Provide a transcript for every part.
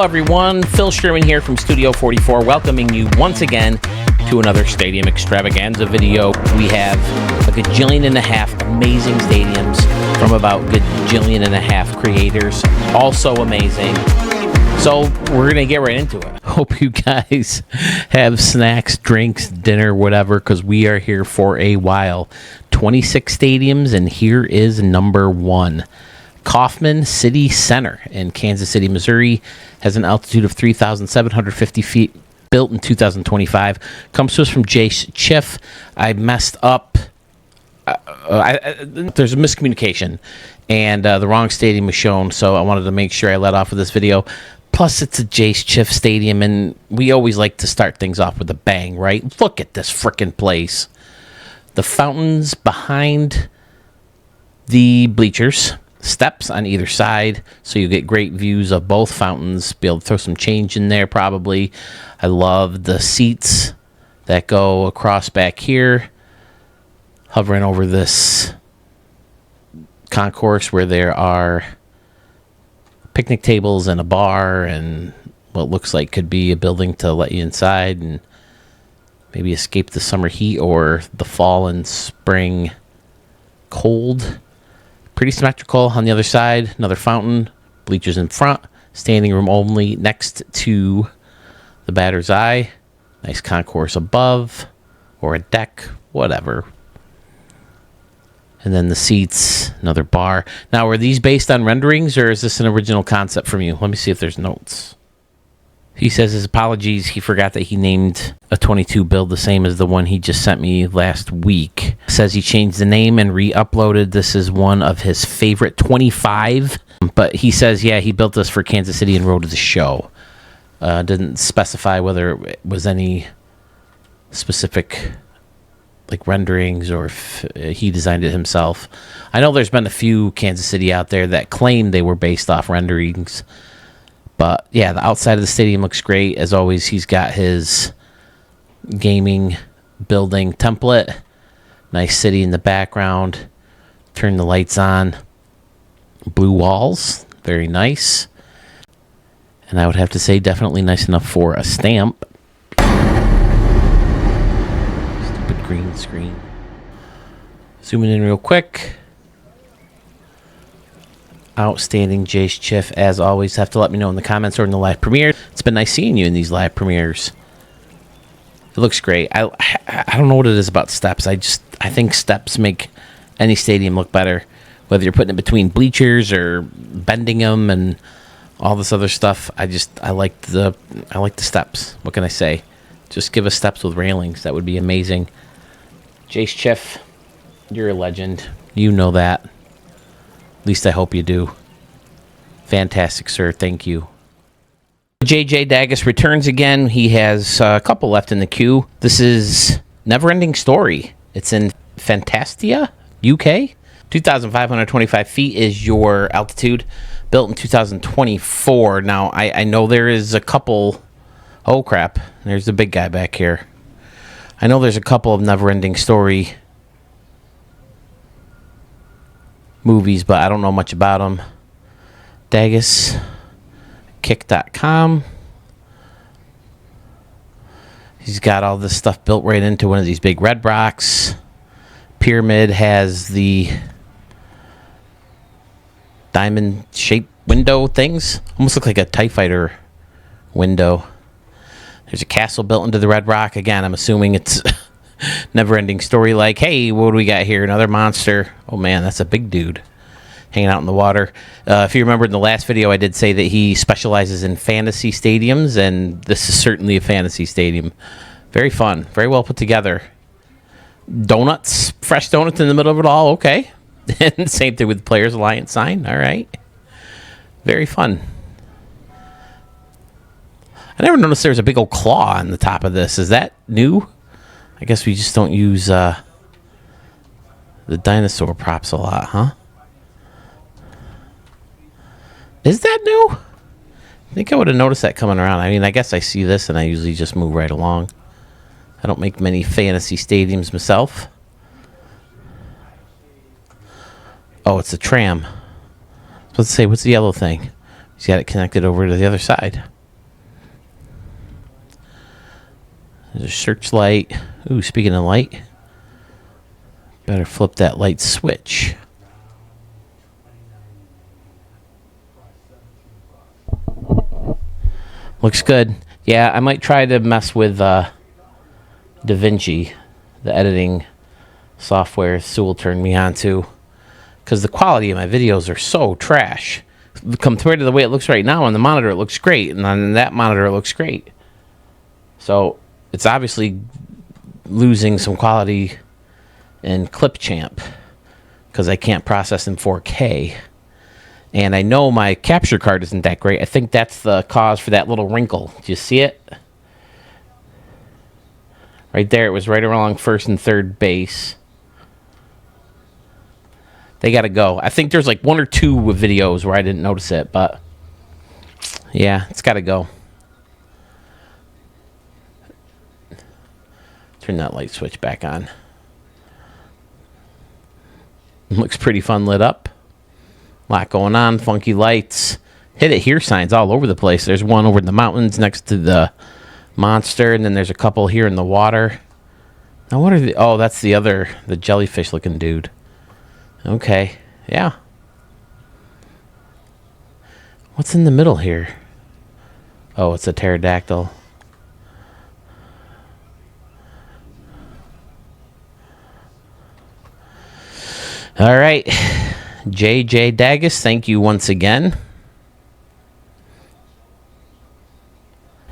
everyone. Phil Sherman here from Studio 44, welcoming you once again to another Stadium Extravaganza video. We have a gajillion and a half amazing stadiums from about gajillion and a half creators. Also amazing. So we're going to get right into it. Hope you guys have snacks, drinks, dinner, whatever, because we are here for a while. 26 stadiums, and here is number one. Kaufman City Center in Kansas City, Missouri, has an altitude of 3,750 feet, built in 2025. Comes to us from Jace Chiff. I messed up. There's a miscommunication, and the wrong stadium was shown, so I wanted to make sure I let off with this video. Plus, it's a Jace Chiff Stadium, and we always like to start things off with a bang, right? Look at this frickin' place. The fountains behind the bleachers. Steps on either side, so you get great views of both fountains. Be able to throw some change in there probably. I love the seats that go across back here, hovering over this concourse where there are picnic tables and a bar and what looks like could be a building to let you inside and maybe escape the summer heat or the fall and spring cold. Pretty symmetrical. On the other side, another fountain, bleachers in front, standing room only next to the batter's eye. Nice concourse above, or a deck, whatever. And then the seats, another bar. Now, are these based on renderings, or is this an original concept from you? Let me see if there's notes. He says his apologies. He forgot that he named a 22 build the same as the one he just sent me last week. Says he changed the name and re-uploaded. This is one of his favorite 25. But he says, yeah, he built this for Kansas City and rode the show. Didn't specify whether it was any specific like renderings or if he designed it himself. I know there's been a few Kansas City out there that claim they were based off renderings. But, yeah, the outside of the stadium looks great. As always, he's got his gaming building template. Nice city in the background. Turn the lights on. Blue walls. Very nice. And I would have to say definitely nice enough for a stamp. Stupid green screen. Zooming in real quick. Outstanding Jace Chiff, as always. Have to let me know in the comments or in the live premiere. It's been nice seeing you in these live premieres. It looks great. I don't know what it is about steps. I think steps make any stadium look better, whether you're putting it between bleachers or bending them and all this other stuff. I like the steps. What can I say? Just give us steps with railings. That would be amazing. Jace Chiff, you're a legend. You know that. At least I hope you do. Fantastic, sir. Thank you. JJ Daggis returns again. He has a couple left in the queue. This is Neverending Story. It's in Fantastia, UK. 2,525 feet is your altitude. Built in 2024. Now, I know there is a couple... Oh, crap. There's the big guy back here. I know there's a couple of Neverending Story movies, but I don't know much about them. Daggis, kick.com. He's got all this stuff built right into one of these big red rocks. Pyramid has the diamond-shaped window things. Almost look like a TIE Fighter window. There's a castle built into the red rock. Again, I'm assuming it's... Never-ending story like, hey, what do we got here? Another monster. Oh, man, that's a big dude hanging out in the water. If you remember in the last video, I did say that he specializes in fantasy stadiums, and this is certainly a fantasy stadium. Very fun. Very well put together. Donuts. Fresh donuts in the middle of it all. Okay. And same thing with the Players Alliance sign. All right. Very fun. I never noticed there was a big old claw on the top of this. Is that new? I guess we just don't use the dinosaur props a lot, huh? Is that new? I think I would have noticed that coming around. I mean, I guess I see this and I usually just move right along. I don't make many fantasy stadiums myself. Oh, it's a tram. I was about to say, what's the yellow thing? He's got it connected over to the other side. There's a searchlight. Ooh, speaking of light, better flip that light switch. Looks good. Yeah, I might try to mess with DaVinci, the editing software Sewell turned me on to, because the quality of my videos are so trash. Compared to the way it looks right now on the monitor, it looks great, and on that monitor, it looks great. So it's obviously losing some quality in Clipchamp because I can't process in 4K. And I know my capture card isn't that great. I think that's the cause for that little wrinkle. Do you see it? Right there, it was right along first and third base. They got to go. I think there's like one or two videos where I didn't notice it, but yeah, it's got to go. Turn that light switch back on. Looks pretty fun lit up. A lot going on. Funky lights. Hit it here signs all over the place. There's one over in the mountains next to the monster, and then there's a couple here in the water. Now what are the... Oh, that's the other... the jellyfish looking dude. Okay. Yeah. What's in the middle here? Oh, it's a pterodactyl. All right. JJ Daggis, thank you once again.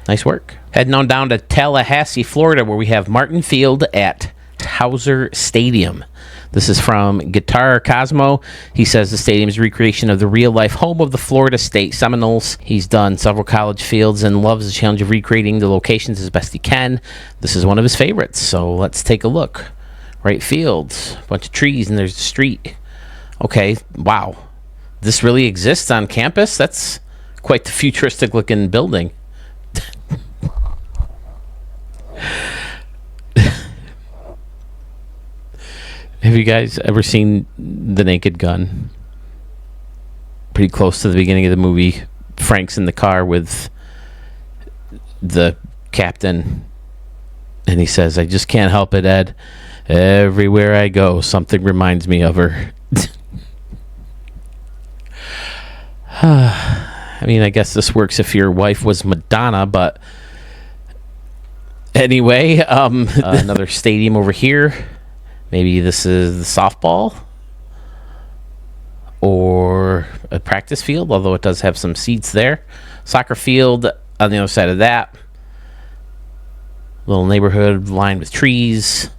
Nice work. Heading on down to Tallahassee, Florida, where we have Martin Field at Hauser Stadium. This is from Guitar Cosmo. He says the stadium is a recreation of the real-life home of the Florida State Seminoles. He's done several college fields and loves the challenge of recreating the locations as best he can. This is one of his favorites, so let's take a look. Right field, bunch of trees, and there's the street. Okay, wow. This really exists on campus? That's quite the futuristic-looking building. Have you guys ever seen The Naked Gun? Pretty close to the beginning of the movie. Frank's in the car with the captain, and he says, "I just can't help it, Ed. Everywhere I go, something reminds me of her." I mean, I guess this works if your wife was Madonna, but anyway, another stadium over here. Maybe this is the softball or a practice field, although it does have some seats there. Soccer field on the other side of that. Little neighborhood lined with trees.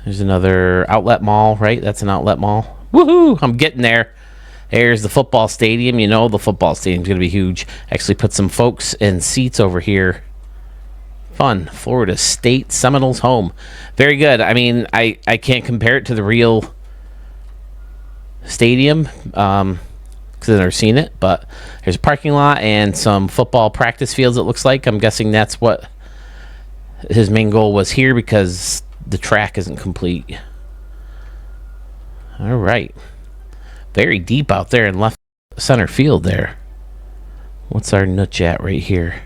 There's another outlet mall, right? That's an outlet mall. Woohoo! I'm getting there. There's the football stadium. You know the football stadium's going to be huge. Actually put some folks in seats over here. Fun. Florida State Seminoles home. Very good. I mean, I can't compare it to the real stadium because I've never seen it. But there's a parking lot and some football practice fields, it looks like. I'm guessing that's what his main goal was here because the track isn't complete. All right. Very deep out there in left center field there. What's our nutch at right here?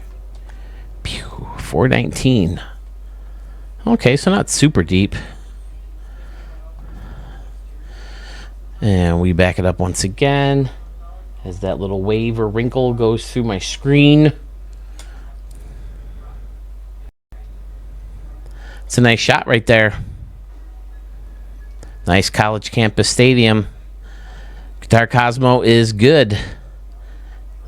Pew, 419. Okay, so not super deep. And we back it up once again as that little wave or wrinkle goes through my screen. It's a nice shot right there. Nice college campus stadium. Guitar Cosmo is good.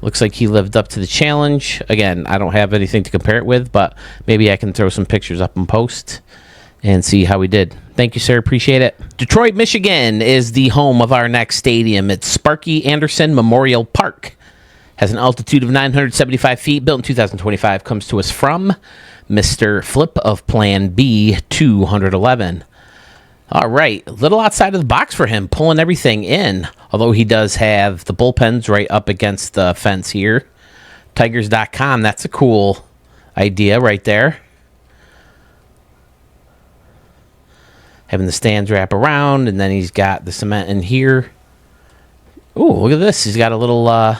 Looks like he lived up to the challenge. Again, I don't have anything to compare it with, but maybe I can throw some pictures up in post and see how he did. Thank you, sir. Appreciate it. Detroit, Michigan is the home of our next stadium. It's Sparky Anderson Memorial Park. Has an altitude of 975 feet. Built in 2025. Comes to us from Mr. Flip of Plan B 211. All right, a little outside of the box for him, pulling everything in. Although he does have the bullpens right up against the fence here. Tigers.com, that's a cool idea right there. Having the stands wrap around, and then he's got the cement in here. Ooh, look at this. He's got a little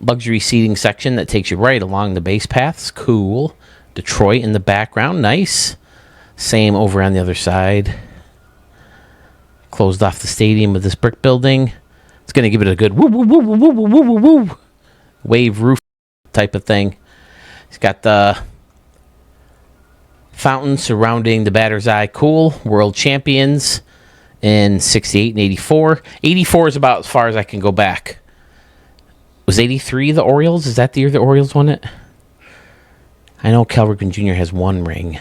luxury seating section that takes you right along the base paths. Cool. Detroit in the background. Nice. Same over on the other side. Closed off the stadium with this brick building. It's going to give it a good woo, woo, woo, woo, woo, woo, woo, woo, wave roof type of thing. It's got the fountain surrounding the batter's eye. Cool. World champions in 68 and 84. 84 is about as far as I can go back. Was 83 the Orioles? Is that the year the Orioles won it? I know Cal Ripken Jr. has one ring.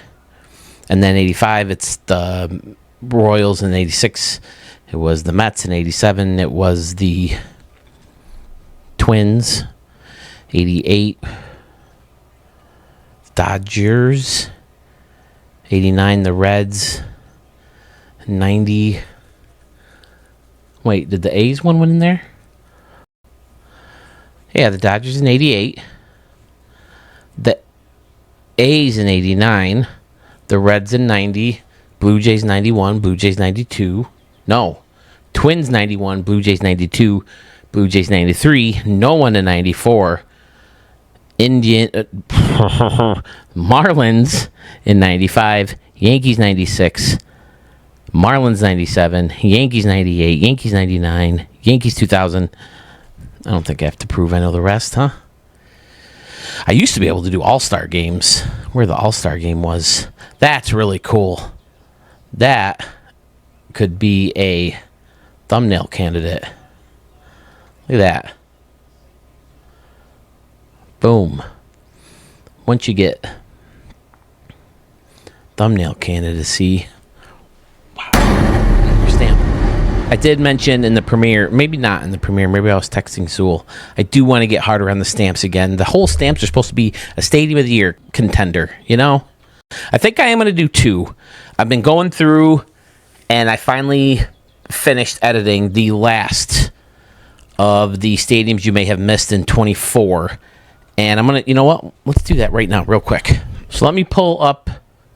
And then 85, it's the Royals. In 86, it was the Mets. In 87, it was the Twins. 88, Dodgers. 89, the Reds. 90. Wait, did the A's one win in there? Yeah, the Dodgers in 88. The A's in 89. The Reds in 90. Blue Jays 91. Blue Jays 92. No. Twins 91. Blue Jays 92. Blue Jays 93. No one in 94. Marlins in 95. Yankees 96. Marlins 97. Yankees 98. Yankees 99. Yankees 2000. I don't think I have to prove I know the rest, huh? I used to be able to do all-star games. Where the all-star game was. That's really cool. That could be a thumbnail candidate. Look at that. Boom. Once you get thumbnail candidacy. Wow. Your stamp. I did mention in the premiere, maybe not in the premiere, maybe I was texting Sewell. I do want to get harder on the stamps again. The whole stamps are supposed to be a Stadium of the Year contender, you know? I think I am going to do 2. I've been going through, and I finally finished editing the last of the stadiums you may have missed in 24. And I'm going to, you know what? Let's do that right now, real quick. So let me pull up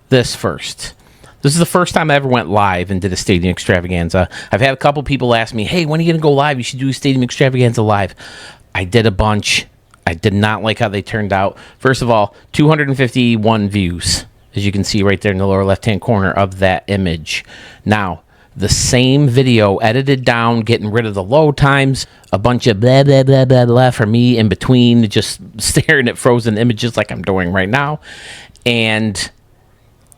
this first. This is the first time I ever went live and did a Stadium Extravaganza. I've had a couple people ask me, hey, when are you going to go live? You should do a Stadium Extravaganza live. I did a bunch. I did not like how they turned out. First of all, 251 views, as you can see right there in the lower left-hand corner of that image. Now, the same video edited down, getting rid of the load times, a bunch of blah, blah, blah, blah, blah for me in between, just staring at frozen images like I'm doing right now. And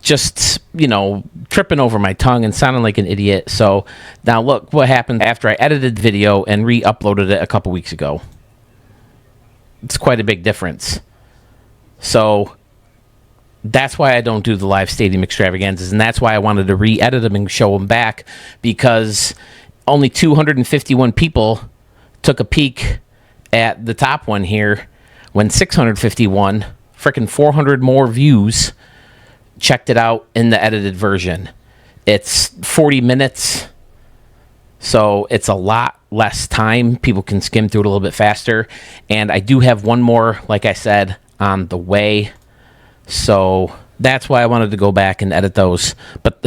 just, you know, tripping over my tongue and sounding like an idiot. So now look what happened after I edited the video and re-uploaded it a couple weeks ago. It's quite a big difference. So that's why I don't do the live Stadium Extravaganzas, and that's why I wanted to re-edit them and show them back, because only 251 people took a peek at the top one here, when 651, freaking 400 more views, checked it out in the edited version. It's 40 minutes, so it's a lot less time. People can skim through it a little bit faster, and I do have one more, like I said, on the way. So that's why I wanted to go back and edit those. But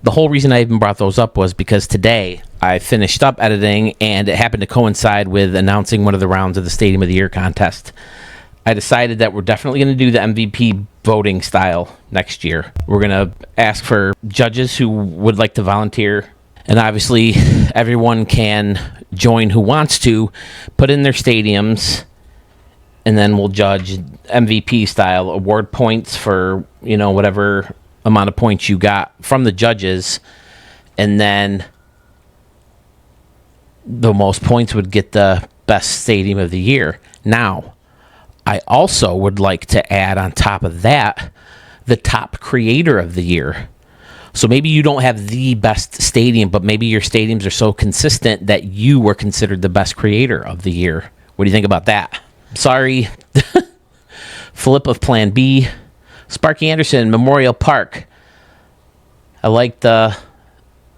the whole reason I even brought those up was because today I finished up editing, and it happened to coincide with announcing one of the rounds of the Stadium of the Year contest. I decided that we're definitely going to do the MVP voting style next year. We're going to ask for judges who would like to volunteer. And obviously, everyone can join who wants to, put in their stadiums, and then we'll judge MVP style, award points for, you know, whatever amount of points you got from the judges. And then the most points would get the best Stadium of the Year. Now, I also would like to add on top of that the top creator of the year. So maybe you don't have the best stadium, but maybe your stadiums are so consistent that you were considered the best creator of the year. What do you think about that? Sorry. Flip of Plan B. Sparky Anderson, Memorial Park. I like the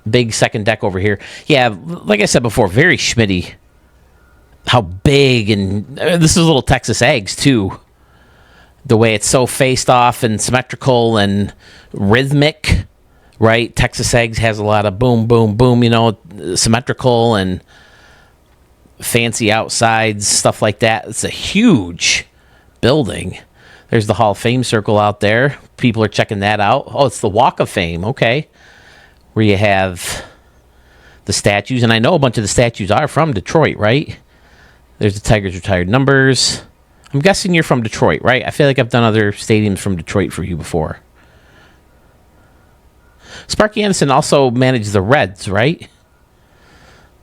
big second deck over here. Yeah, like I said before, very Schmitty. How big, and this is little Texas eggs too. The way it's so faced off and symmetrical and rhythmic, right? Texas eggs has a lot of boom, boom, boom, you know, symmetrical and fancy outsides, stuff like that. It's a huge building. There's the Hall of Fame circle out there. People are checking that out. Oh, it's the Walk of Fame. Okay. Where you have the statues. And I know a bunch of the statues are from Detroit, right? There's the Tigers retired numbers. I'm guessing you're from Detroit, right? I feel like I've done other stadiums from Detroit for you before. Sparky Anderson also managed the Reds, right?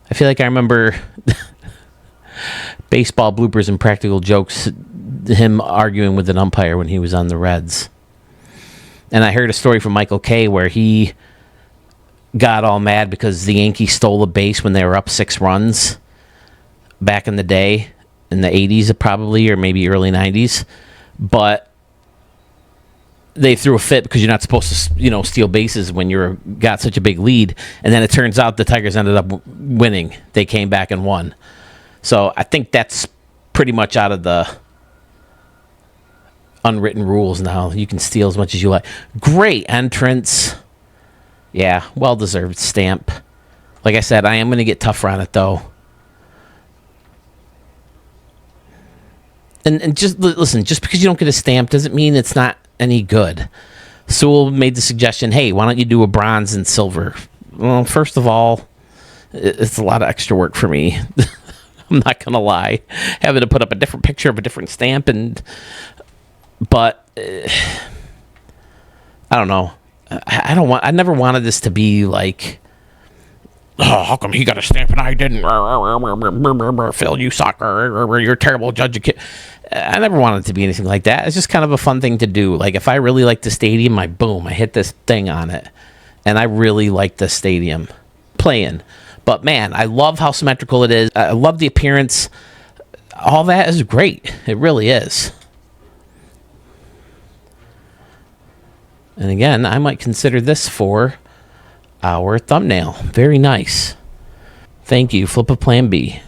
I feel like I remember baseball bloopers and practical jokes, him arguing with an umpire when he was on the Reds. And I heard a story from Michael Kay where he got all mad because the Yankees stole a base when they were up 6 runs back in the day, in the 80s probably, or maybe early 90s. But they threw a fit because you're not supposed to, steal bases when you're got such a big lead. And then it turns out the Tigers ended up winning. They came back and won. So I think that's pretty much out of the unwritten rules now. You can steal as much as you like. Great entrance. Yeah, well-deserved stamp. Like I said, I am going to get tougher on it, though. And just listen, just because you don't get a stamp doesn't mean it's not any good. Sewell made the suggestion, hey, why don't you do a bronze and silver? Well, first of all, it's a lot of extra work for me. I'm not going to lie. Having to put up a different picture of a different stamp, but I don't know. I never wanted this to be like, oh, how come he got a stamp and I didn't? Phil, you suck. You're a terrible judge. I never wanted it to be anything like that. It's just kind of a fun thing to do. Like, if I really like the stadium, I hit this thing on it. And I really like the stadium playing. But, man, I love how symmetrical it is. I love the appearance. All that is great. It really is. And, again, I might consider this for our thumbnail. Very nice. Thank you. Flip a plan B.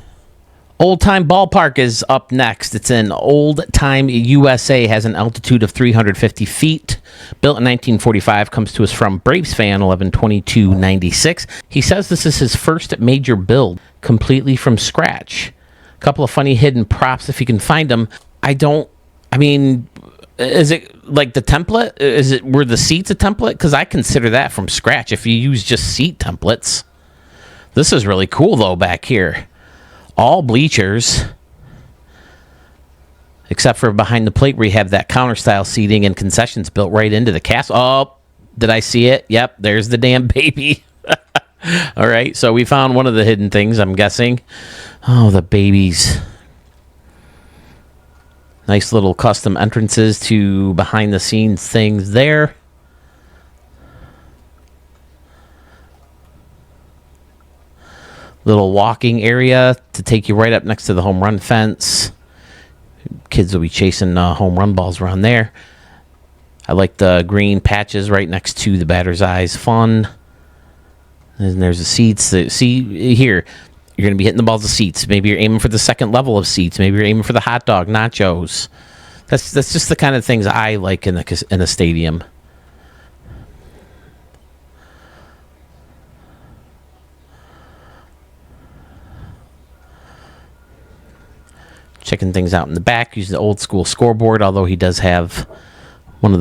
Oldtime Ballpark is up next. It's in Oldtime, USA. Has an altitude of 350 feet. Built in 1945. Comes to us from Braves fan 11/22/96. He says this is his first major build, completely from scratch. A couple of funny hidden props if you can find them. Is it like the template? Were the seats a template? Because I consider that from scratch if you use just seat templates. This is really cool, though, back here. All bleachers, except for behind the plate where you have that counter-style seating and concessions built right into the castle. Oh, did I see it? Yep, there's the damn baby. All right, so we found one of the hidden things, I'm guessing. Oh, the babies. Nice little custom entrances to behind-the-scenes things there. Little walking area to take you right up next to the home run fence. Kids will be chasing home run balls around there. I like the green patches right next to the batter's eyes. Fun. And there's the seats. See here, you're going to be hitting the balls of seats. Maybe you're aiming for the second level of seats. Maybe you're aiming for the hot dog, nachos. That's just the kind of things I like in a stadium. Checking things out in the back, using the old school scoreboard, although he does have two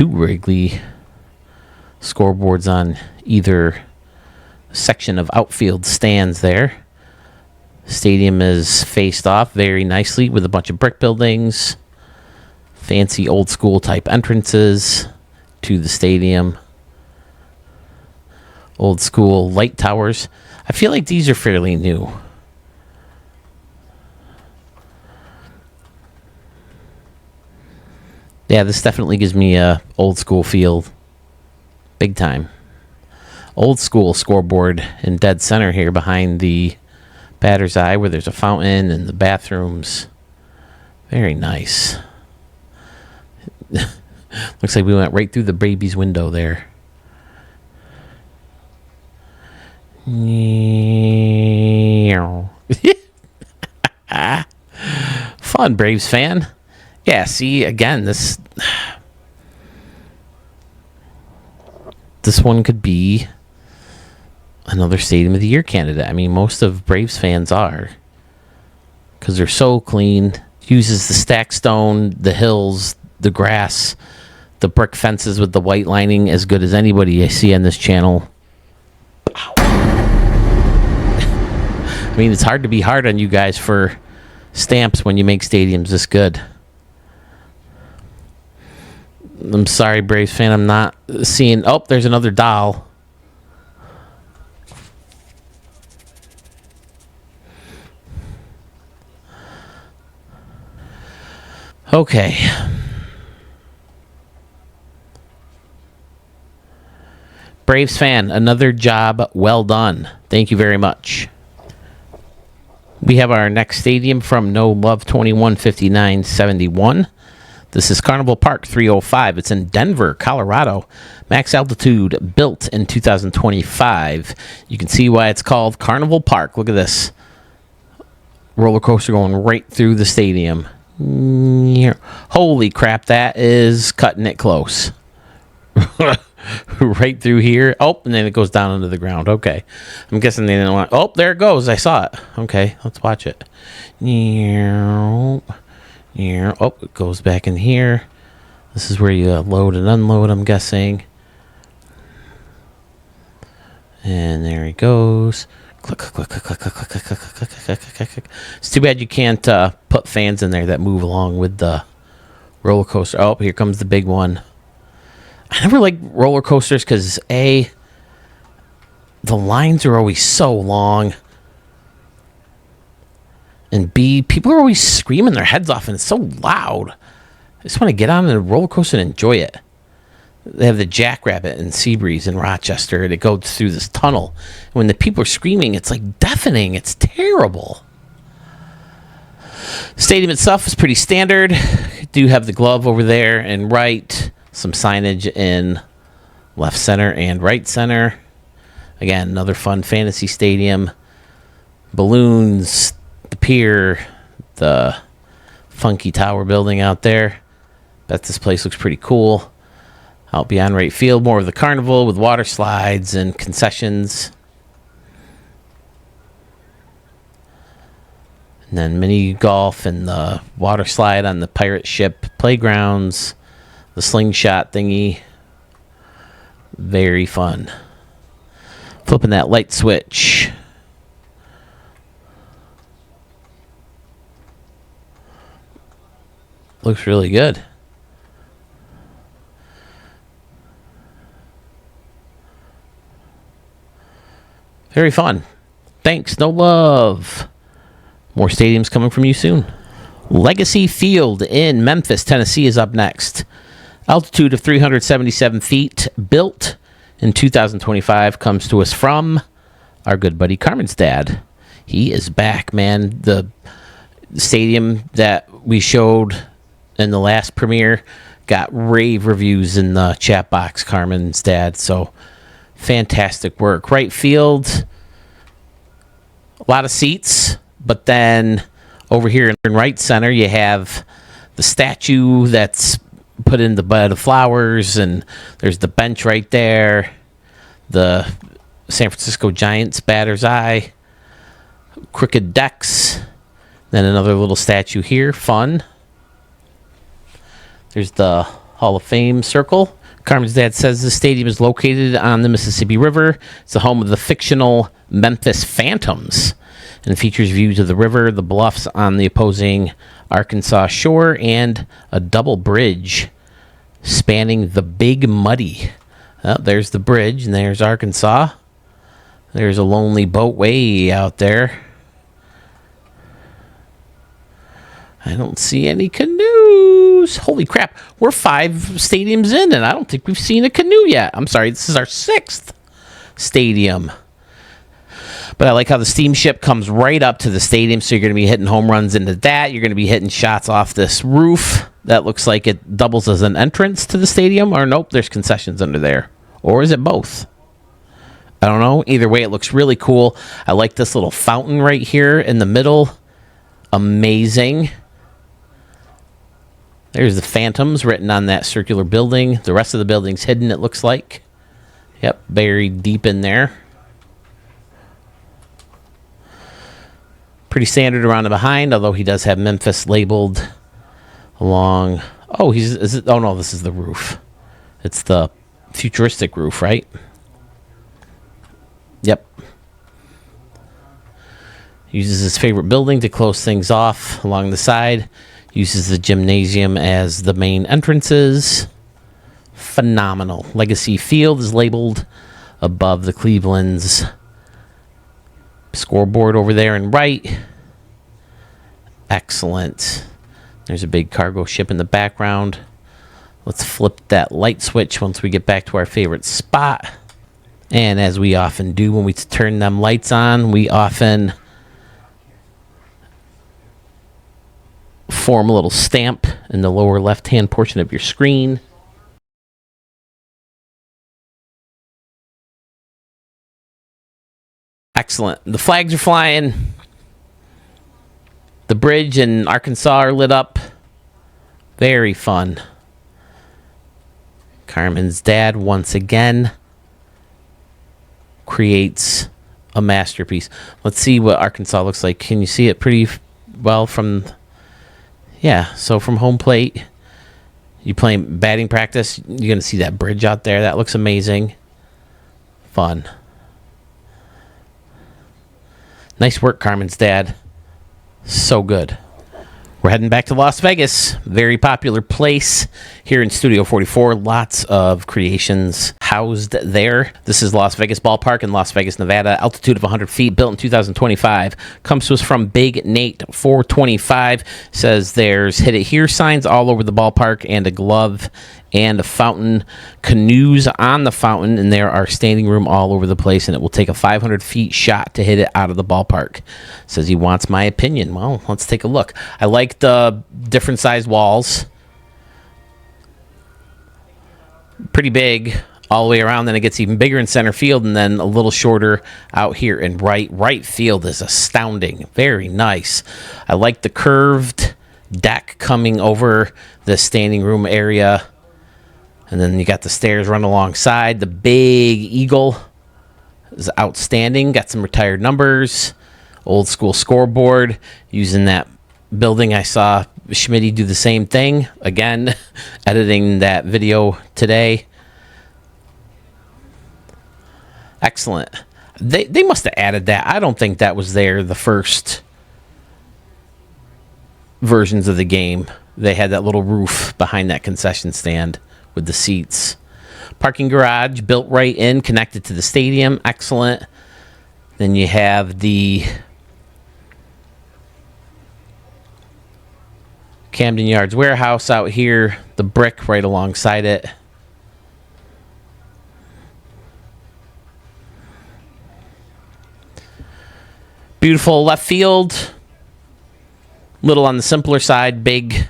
Wrigley scoreboards on either section of outfield stands there. Stadium is faced off very nicely with a bunch of brick buildings, fancy old school type entrances to the stadium, old school light towers. I feel like these are fairly new. Yeah, this definitely gives me a old school feel. Big time. Old school scoreboard in dead center here behind the batter's eye where there's a fountain and the bathrooms. Very nice. Looks like we went right through the baby's window there. Fun, Braves fan. Yeah, see, again, this one could be another Stadium of the Year candidate. I mean, most of Braves fans are, because they're so clean. Uses the stacked stone, the hills, the grass, the brick fences with the white lining as good as anybody I see on this channel. I mean, it's hard to be hard on you guys for stamps when you make stadiums this good. I'm sorry, Braves fan, I'm not seeing... Oh, there's another doll. Okay. Braves fan, another job well done. Thank you very much. We have our next stadium from No Love 215971. This is Carnival Park 305. It's in Denver, Colorado. Max altitude, built in 2025. You can see why it's called Carnival Park. Look at this. Roller coaster going right through the stadium. Holy crap, that is cutting it close. Right through here. Oh, and then it goes down into the ground. Okay. I'm guessing they didn't want... Oh, there it goes. I saw it. Okay, let's watch it. Oh, it goes back in here. This is where you load and unload, I'm guessing. And there he goes. Click, click, click, click, click, click, click, click, click, click, click, click. It's too bad you can't put fans in there that move along with the roller coaster. Oh, here comes the big one. I never like roller coasters because A, the lines are always so long, and B, people are always screaming their heads off and it's so loud. I just want to get on a roller coaster and enjoy it. They have the Jackrabbit in Seabreeze in Rochester, and it goes through this tunnel. When the people are screaming, it's like deafening. It's terrible. Stadium itself is pretty standard. Do have the glove over there and right. Some signage in left center and right center. Again, another fun fantasy stadium. Balloons, the pier, the funky tower building out there. Bet this place looks pretty cool. Out beyond right field, more of the carnival with water slides and concessions. And then mini golf and the water slide on the pirate ship playgrounds. The slingshot thingy. Very fun. Flipping that light switch. Looks really good. Very fun. Thanks, No Love. More stadiums coming from you soon. Legacy Field in Memphis, Tennessee is up next. Altitude of 377 feet. Built in 2025. Comes to us from our good buddy Carmen's dad. He is back, man. The stadium that we showed in the last premiere got rave reviews in the chat box, Carmen's dad. So fantastic work. Right field, a lot of seats, but then over here in right center, you have the statue that's put in the bed of flowers, and there's the bench right there, the San Francisco Giants batter's eye, crooked decks, then another little statue here, fun. There's the Hall of Fame circle. Carmen's dad says the stadium is located on the Mississippi River. It's the home of the fictional Memphis Phantoms and features views of the river, the bluffs on the opposing Arkansas shore, and a double bridge spanning the Big Muddy. Oh, there's the bridge, and there's Arkansas. There's a lonely boat way out there. I don't see any canoes. Holy crap. We're 5 stadiums in, and I don't think we've seen a canoe yet. I'm sorry, this is our 6th stadium. But I like how the steamship comes right up to the stadium, so you're going to be hitting home runs into that. You're going to be hitting shots off this roof. That looks like it doubles as an entrance to the stadium. Or nope, there's concessions under there. Or is it both? I don't know. Either way, it looks really cool. I like this little fountain right here in the middle. Amazing. There's the Phantoms written on that circular building. The rest of the building's hidden, it looks like. Yep, buried deep in there. Pretty standard around the behind, although he does have Memphis labeled along. Oh, oh no, this is the roof. It's the futuristic roof, right? Yep. Uses his favorite building to close things off along the side. Uses the gymnasium as the main entrances. Phenomenal. Legacy Field is labeled above the Cleveland's scoreboard over there and right. Excellent. There's a big cargo ship in the background. Let's flip that light switch once we get back to our favorite spot. And as we often do when we turn them lights on, we often form a little stamp in the lower left-hand portion of your screen. Excellent. The flags are flying. The bridge in Arkansas are lit up. Very fun. Carmen's dad, once again, creates a masterpiece. Let's see what Arkansas looks like. Can you see it pretty well from... Yeah, so from home plate, you playing batting practice, you're going to see that bridge out there. That looks amazing. Fun. Nice work, Carmen's dad. So good. We're heading back to Las Vegas. Very popular place here in Studio 44. Lots of creations housed there. This is Las Vegas Ballpark in Las Vegas, Nevada. Altitude of 100 feet, built in 2025. Comes to us from Big Nate 425. Says there's hit it here signs all over the ballpark and a glove and a fountain. Canoes on the fountain, and there are standing room all over the place, and it will take a 500 feet shot to hit it out of the ballpark. Says he wants my opinion. Well, let's take a look. I like the different size walls. Pretty big all the way around. Then it gets even bigger in center field, and then a little shorter out here in right field is astounding. Very nice. I like the curved deck coming over the standing room area. And then you got the stairs run alongside. The big eagle is outstanding. Got some retired numbers. Old school scoreboard. Using that building, I saw Schmitty do the same thing. Again, editing that video today. Excellent. They must have added that. I don't think that was there the first versions of the game. They had that little roof behind that concession stand with the seats. Parking garage built right in, connected to the stadium. Excellent. Then you have the Camden Yards warehouse out here, the brick right alongside it. Beautiful left field. Little on the simpler side, big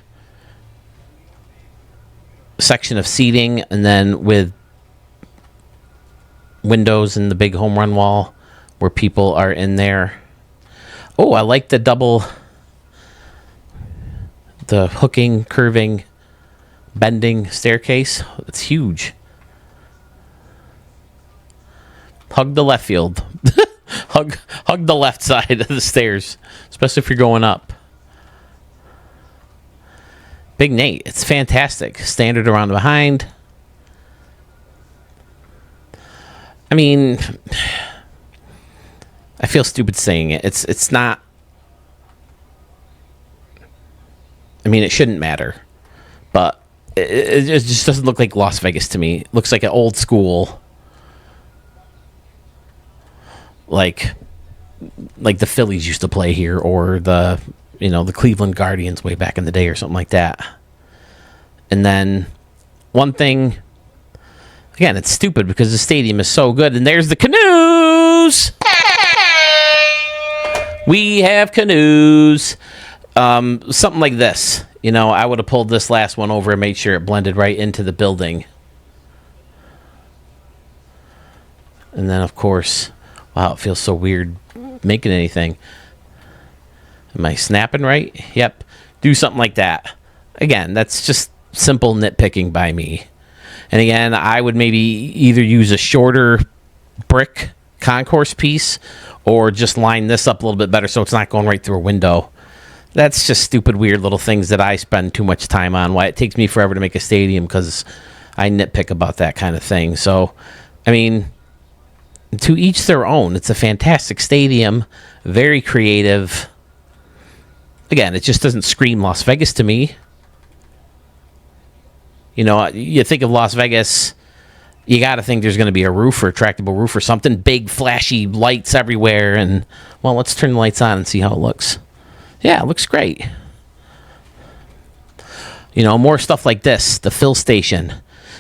section of seating, and then with windows and the big home run wall where people are in there. Oh, I like the hooking, curving, bending staircase. It's huge. Hug the left field. hug the left side of the stairs, especially if you're going up. Big Nate, it's fantastic. Standard around behind. I mean, I feel stupid saying it. It's not. I mean, it shouldn't matter, but it just doesn't look like Las Vegas to me. It looks like an old school, like the Phillies used to play here, or the Cleveland Guardians way back in the day or something like that. And then one thing, again, it's stupid because the stadium is so good. And there's the canoes. We have canoes. Something like this. I would have pulled this last one over and made sure it blended right into the building. And then, of course, wow, it feels so weird making anything. Am I snapping right? Yep. Do something like that. Again, that's just simple nitpicking by me. And again, I would maybe either use a shorter brick concourse piece, or just line this up a little bit better so it's not going right through a window. That's just stupid, weird little things that I spend too much time on. Why it takes me forever to make a stadium, because I nitpick about that kind of thing. So, I mean, to each their own. It's a fantastic stadium, very creative. Again, it just doesn't scream Las Vegas to me. You know, you think of Las Vegas, you got to think there's going to be a roof or retractable roof or something, big, flashy lights everywhere. And, well, let's turn the lights on and see how it looks. Yeah, it looks great. You know, more stuff like this, the fill station,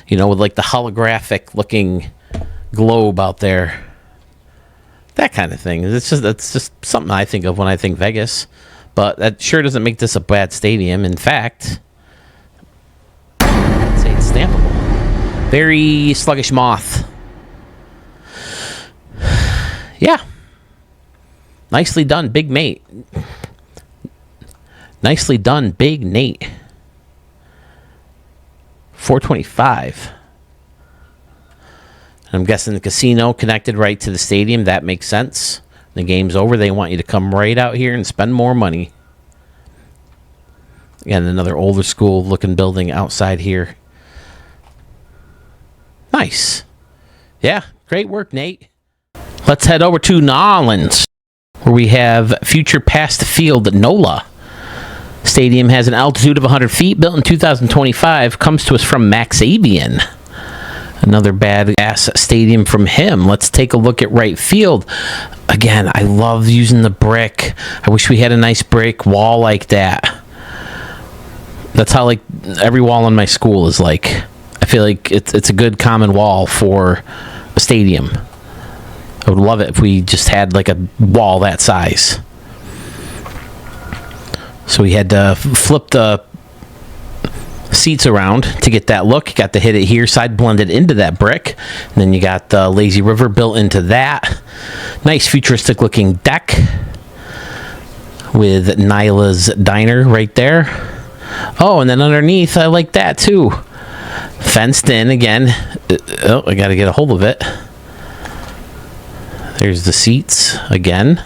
you know, with like the holographic looking globe out there. That kind of thing. That's just something I think of when I think Vegas. But that sure doesn't make this a bad stadium. In fact, I'd say it's stampable. Very sluggish moth. Yeah. Nicely done, Big Mate. Nicely done, Big Nate. 425. I'm guessing the casino connected right to the stadium. That makes sense. The game's over. They want you to come right out here and spend more money. Again, another older school looking building outside here. Nice. Yeah, great work, Nate. Let's head over to New Orleans, where we have future past field Nola. Stadium has an altitude of 100 feet, built in 2025, comes to us from Maxavian. Another badass stadium from him. Let's take a look at right field. Again, I love using the brick. I wish we had a nice brick wall like that. That's how like every wall in my school is like. I feel like it's a good common wall for a stadium. I would love it if we just had like a wall that size. So we had to flip the seats around to get that look. You got to hit it here, side blended into that brick. And then you got the lazy river built into that. Nice futuristic looking deck with Nyla's Diner right there. Oh, and then underneath, I like that too. Fenced in again. Oh, I got to get a hold of it. There's the seats again.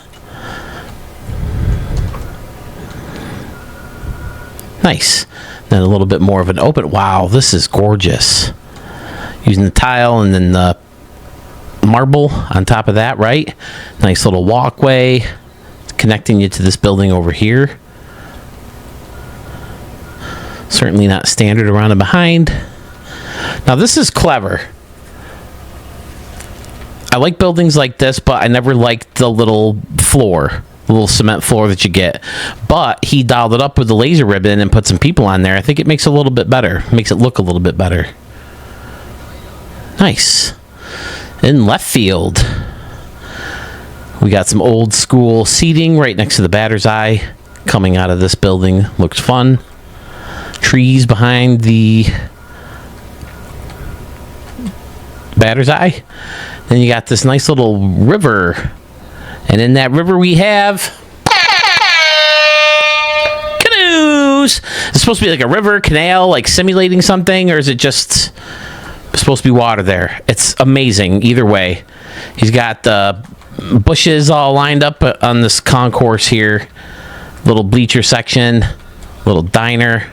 Nice. Then a little bit more of an open. Wow, this is gorgeous. Using the tile and then the marble on top of that, right? Nice little walkway connecting you to this building over here. Certainly not standard around and behind. Now this is clever. I like buildings like this, but I never liked the little floor. The little cement floor that you get. But he dialed it up with the laser ribbon and put some people on there. I think it makes it a little bit better. Makes it look a little bit better. Nice. In left field, we got some old school seating right next to the batter's eye. Coming out of this building. Looks fun. Trees behind the batter's eye. Then you got this nice little river. And in that river we have canoes. It's supposed to be like a river, canal, like simulating something, or is it just supposed to be water there? It's amazing either way. He's got the bushes all lined up on this concourse here. Little bleacher section, little diner.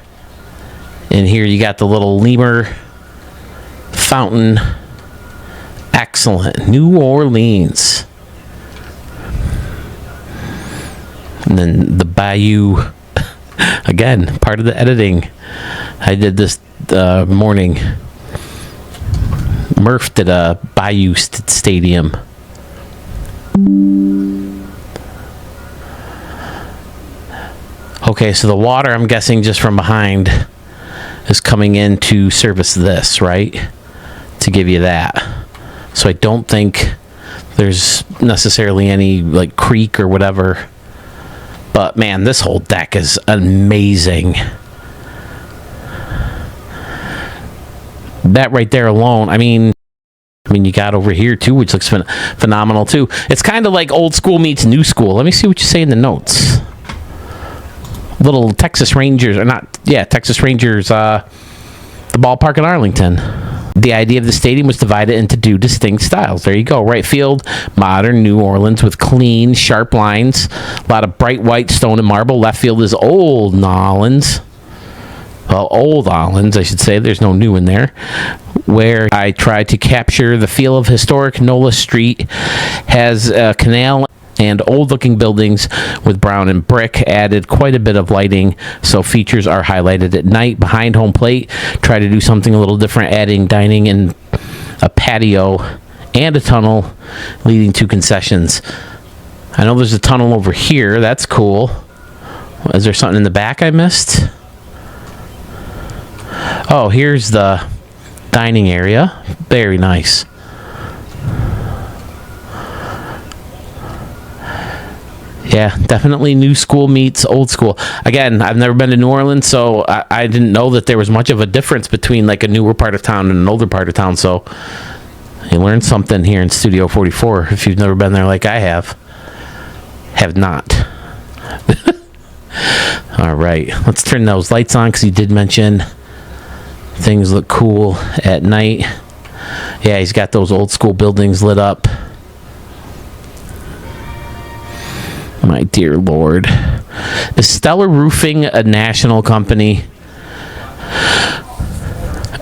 And here you got the little lemur fountain. Excellent. New Orleans. And then the bayou, again, part of the editing. I did this morning. Murph did a bayou stadium. Okay, so the water, I'm guessing just from behind, is coming in to service this, right? To give you that. So I don't think there's necessarily any like creek or whatever. But man, this whole deck is amazing. That right there alone, I mean you got over here too, which looks phenomenal too. It's kind of like old school meets new school. Let me see what you say in the notes. Little Texas Rangers, or not, yeah, Texas Rangers, the ballpark in Arlington. The idea of the stadium was divided into two distinct styles. There you go. Right field, modern New Orleans with clean, sharp lines. A lot of bright white stone and marble. Left field is old Orleans. Well, old Orleans, I should say. There's no new in there. Where I tried to capture the feel of historic Nola Street. Has a canal and old-looking buildings with brown and brick. Added quite a bit of lighting, so features are highlighted at night. Behind home plate, try to do something a little different, adding dining and a patio and a tunnel leading to concessions. I know there's a tunnel over here. That's cool. Is there something in the back I missed? Oh, here's the dining area. Very nice. Yeah, definitely new school meets old school. Again, I've never been to New Orleans, so I didn't know that there was much of a difference between like a newer part of town and an older part of town. So you learned something here in Studio 44 if you've never been there like I have. Have not. All right, let's turn those lights on because he did mention things look cool at night. Yeah, he's got those old school buildings lit up. My dear Lord. Is Stellar Roofing a national company?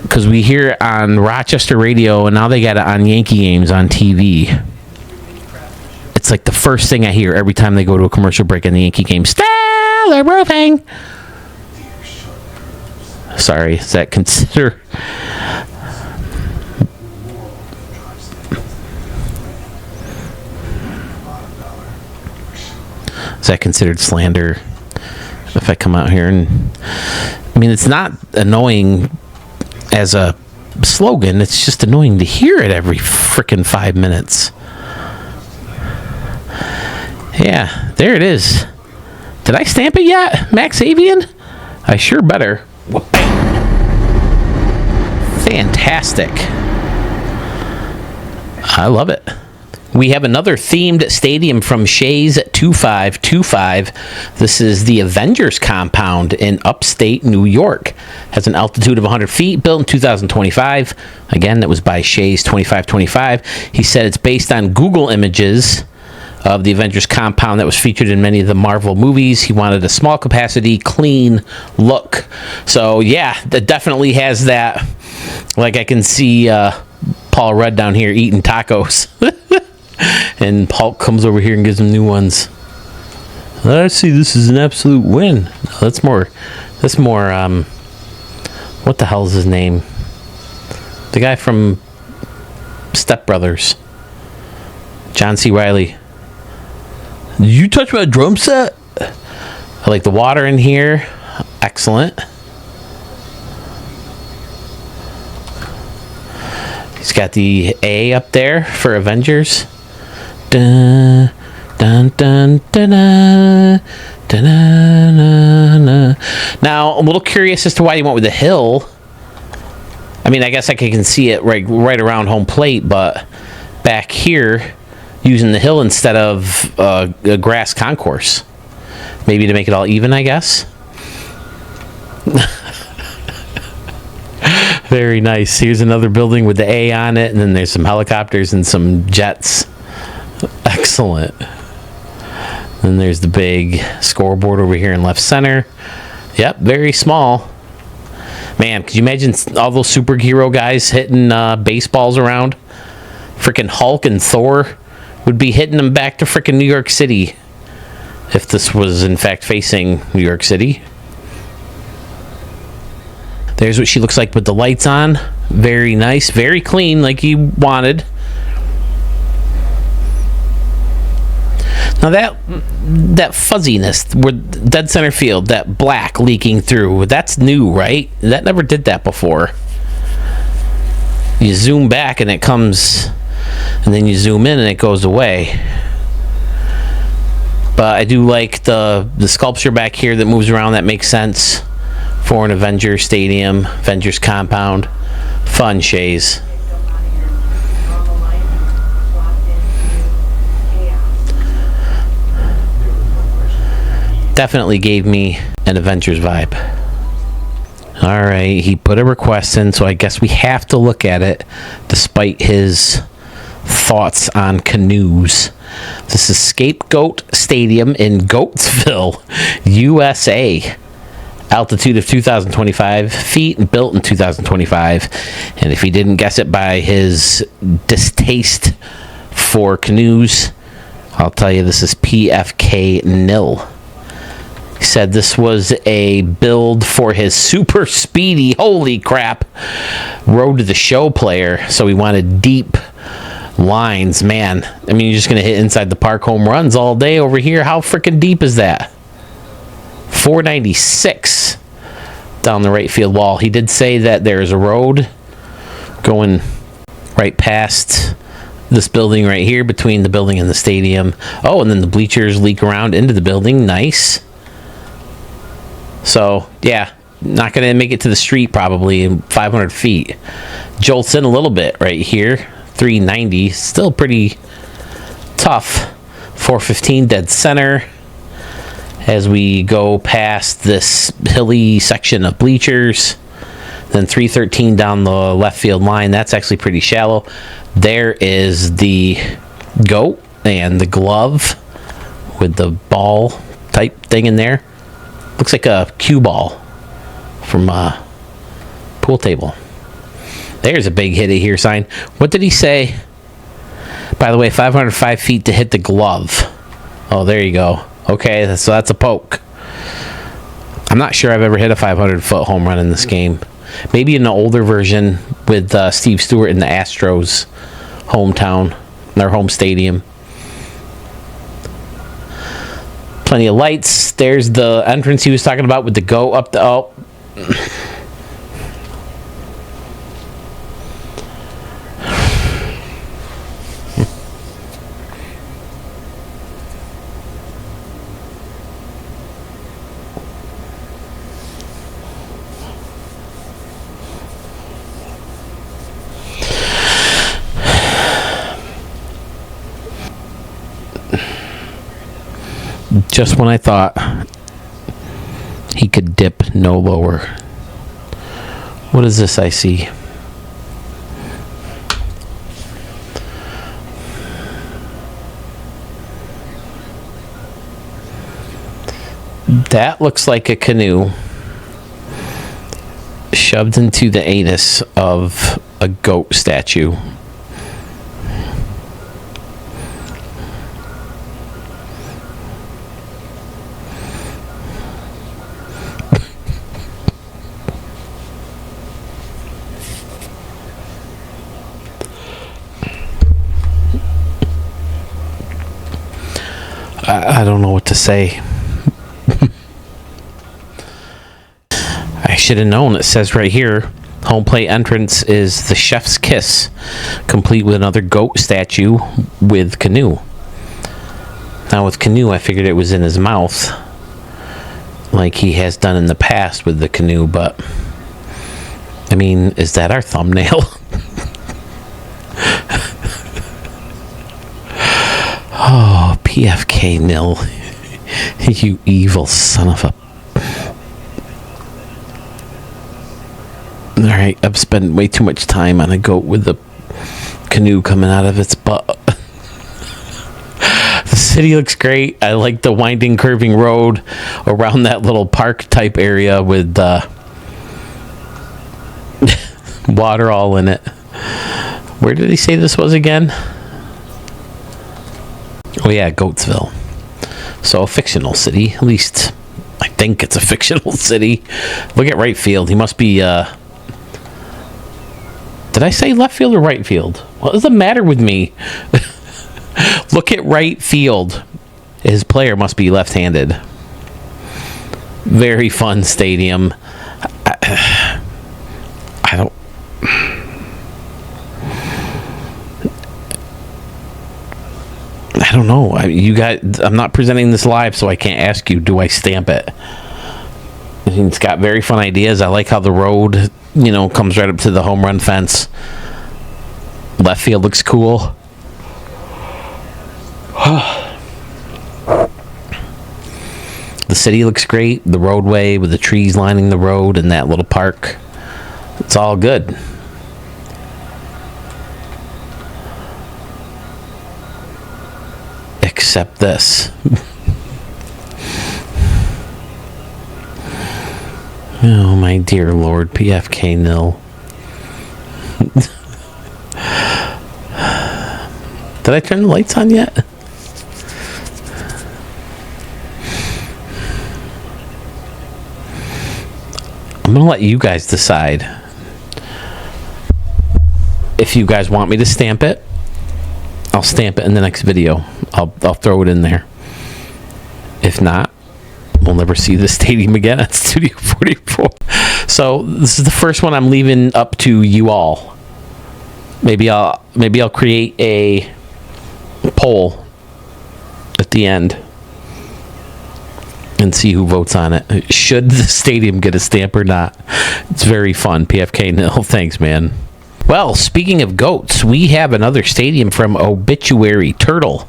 Because we hear it on Rochester radio, and now they got it on Yankee games on TV. It's like the first thing I hear every time they go to a commercial break in the Yankee game. Stellar Roofing! Sorry, is that consider... Is that considered slander if I come out here and... I mean, it's not annoying as a slogan. It's just annoying to hear it every frickin' 5 minutes. Yeah, there it is. Did I stamp it yet, Max Avian? I sure better. Fantastic. I love it. We have another themed stadium from Shays 2525. This is the Avengers Compound in upstate New York. Has an altitude of 100 feet, built in 2025. Again, that was by Shays 2525. He said it's based on Google images of the Avengers Compound that was featured in many of the Marvel movies. He wanted a small capacity, clean look. So, yeah, that definitely has that. Like, I can see Paul Rudd down here eating tacos. And Hulk comes over here and gives him new ones. I see this is an absolute win. No, that's more, what the hell is his name? The guy from Step Brothers. John C. Reilly. Did you touch my drum set? I like the water in here. Excellent. He's got the A up there for Avengers. Dun, dun, dun, dun, dun, dun, dun, dun. Now, I'm a little curious as to why you went with the hill. I mean, I guess I can see it right around home plate, but back here, using the hill instead of a grass concourse. Maybe to make it all even, I guess. Very nice. Here's another building with the A on it, and then there's some helicopters and some jets. Excellent. Then there's the big scoreboard over here in left center. Yep, very small. Man, could you imagine all those superhero guys hitting baseballs around? Freaking Hulk and Thor would be hitting them back to freaking New York City if this was in fact facing New York City. There's what she looks like with the lights on. Very nice, very clean, like you wanted. Now that fuzziness, where dead center field, that black leaking through, that's new, right? That never did that before. You zoom back and it comes, and then you zoom in and it goes away. But I do like the sculpture back here that moves around. That makes sense for an Avengers Stadium, Avengers Compound. Fun, Shays. Definitely gave me an Avengers vibe. All right, he put a request in, so I guess we have to look at it, despite his thoughts on canoes. This is Scapegoat Stadium in Goatsville, USA. Altitude of 2,025 feet and built in 2025. And if he didn't guess it by his distaste for canoes, I'll tell you this is PFK nil. He said this was a build for his super speedy, holy crap, Road to the Show player. So he wanted deep lines. Man, I mean, you're just going to hit inside the park home runs all day over here. How freaking deep is that? 496 down the right field wall. He did say that there's a road going right past this building right here, between the building and the stadium. Oh, and then the bleachers leak around into the building. Nice. So, yeah, not going to make it to the street probably in 500 feet. Jolts in a little bit right here. 390. Still pretty tough. 415 dead center. As we go past this hilly section of bleachers. Then 313 down the left field line. That's actually pretty shallow. There is the goat and the glove with the ball type thing in there. Looks like a cue ball from a pool table. There's a big hit it here sign. What did he say? By the way, 505 feet to hit the glove. Oh, there you go. Okay, so that's a poke. I'm not sure I've ever hit a 500-foot home run in this game. Maybe in the older version with Steve Stewart in the Astros' hometown, their home stadium. Plenty of lights. There's the entrance he was talking about with the go up the... Oh. Just when I thought he could dip no lower. What is this I see? That looks like a canoe shoved into the anus of a goat statue. I don't know what to say. I should have known. It says right here, home plate entrance is the chef's kiss, complete with another goat statue with canoe. Now with canoe, I figured it was in his mouth, like he has done in the past with the canoe, but I mean, is that our thumbnail? Oh, PFK nil. You evil son of a... Alright, I've spent way too much time on a goat with the canoe coming out of its butt. The city looks great. I like the winding, curving road around that little park type area with water all in it. Where did he say this was again? Oh yeah, Goatsville. So a fictional city. At least I think it's a fictional city. Look at right field. He must be did I say left field or right field? What is the matter with me? Look at right field. His player must be left-handed. Very fun stadium. I don't... I don't know. I'm not presenting this live, so I can't ask you, do I stamp it? It's got very fun ideas. I like how the road, comes right up to the home run fence. Left field looks cool. The city looks great. The roadway with the trees lining the road and that little park. It's all good. Except this. Oh, my dear Lord. PFK nil. Did I turn the lights on yet? I'm going to let you guys decide if you guys want me to stamp it. I'll stamp it in the next video. I'll throw it in there. If not, we'll never see the stadium again at Studio 44. So this is the first one I'm leaving up to you all. Maybe I'll create a poll at the end and see who votes on it. Should the stadium get a stamp or not? It's very fun. PFK nil. Thanks, man. Well, speaking of goats, we have another stadium from Obituary Turtle.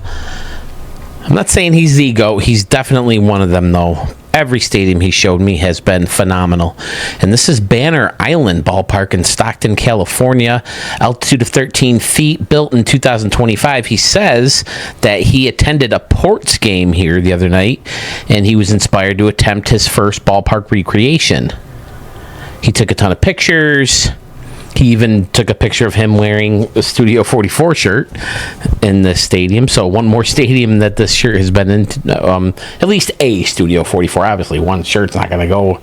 I'm not saying he's the GOAT. He's definitely one of them, though. Every stadium he showed me has been phenomenal. And this is Banner Island Ballpark in Stockton, California. Altitude of 13 feet, built in 2025. He says that he attended a Ports game here the other night, and he was inspired to attempt his first ballpark recreation. He took a ton of pictures. He even took a picture of him wearing a Studio 44 shirt in the stadium. So one more stadium that this shirt has been in, at least a Studio 44. Obviously, one shirt's not going to go,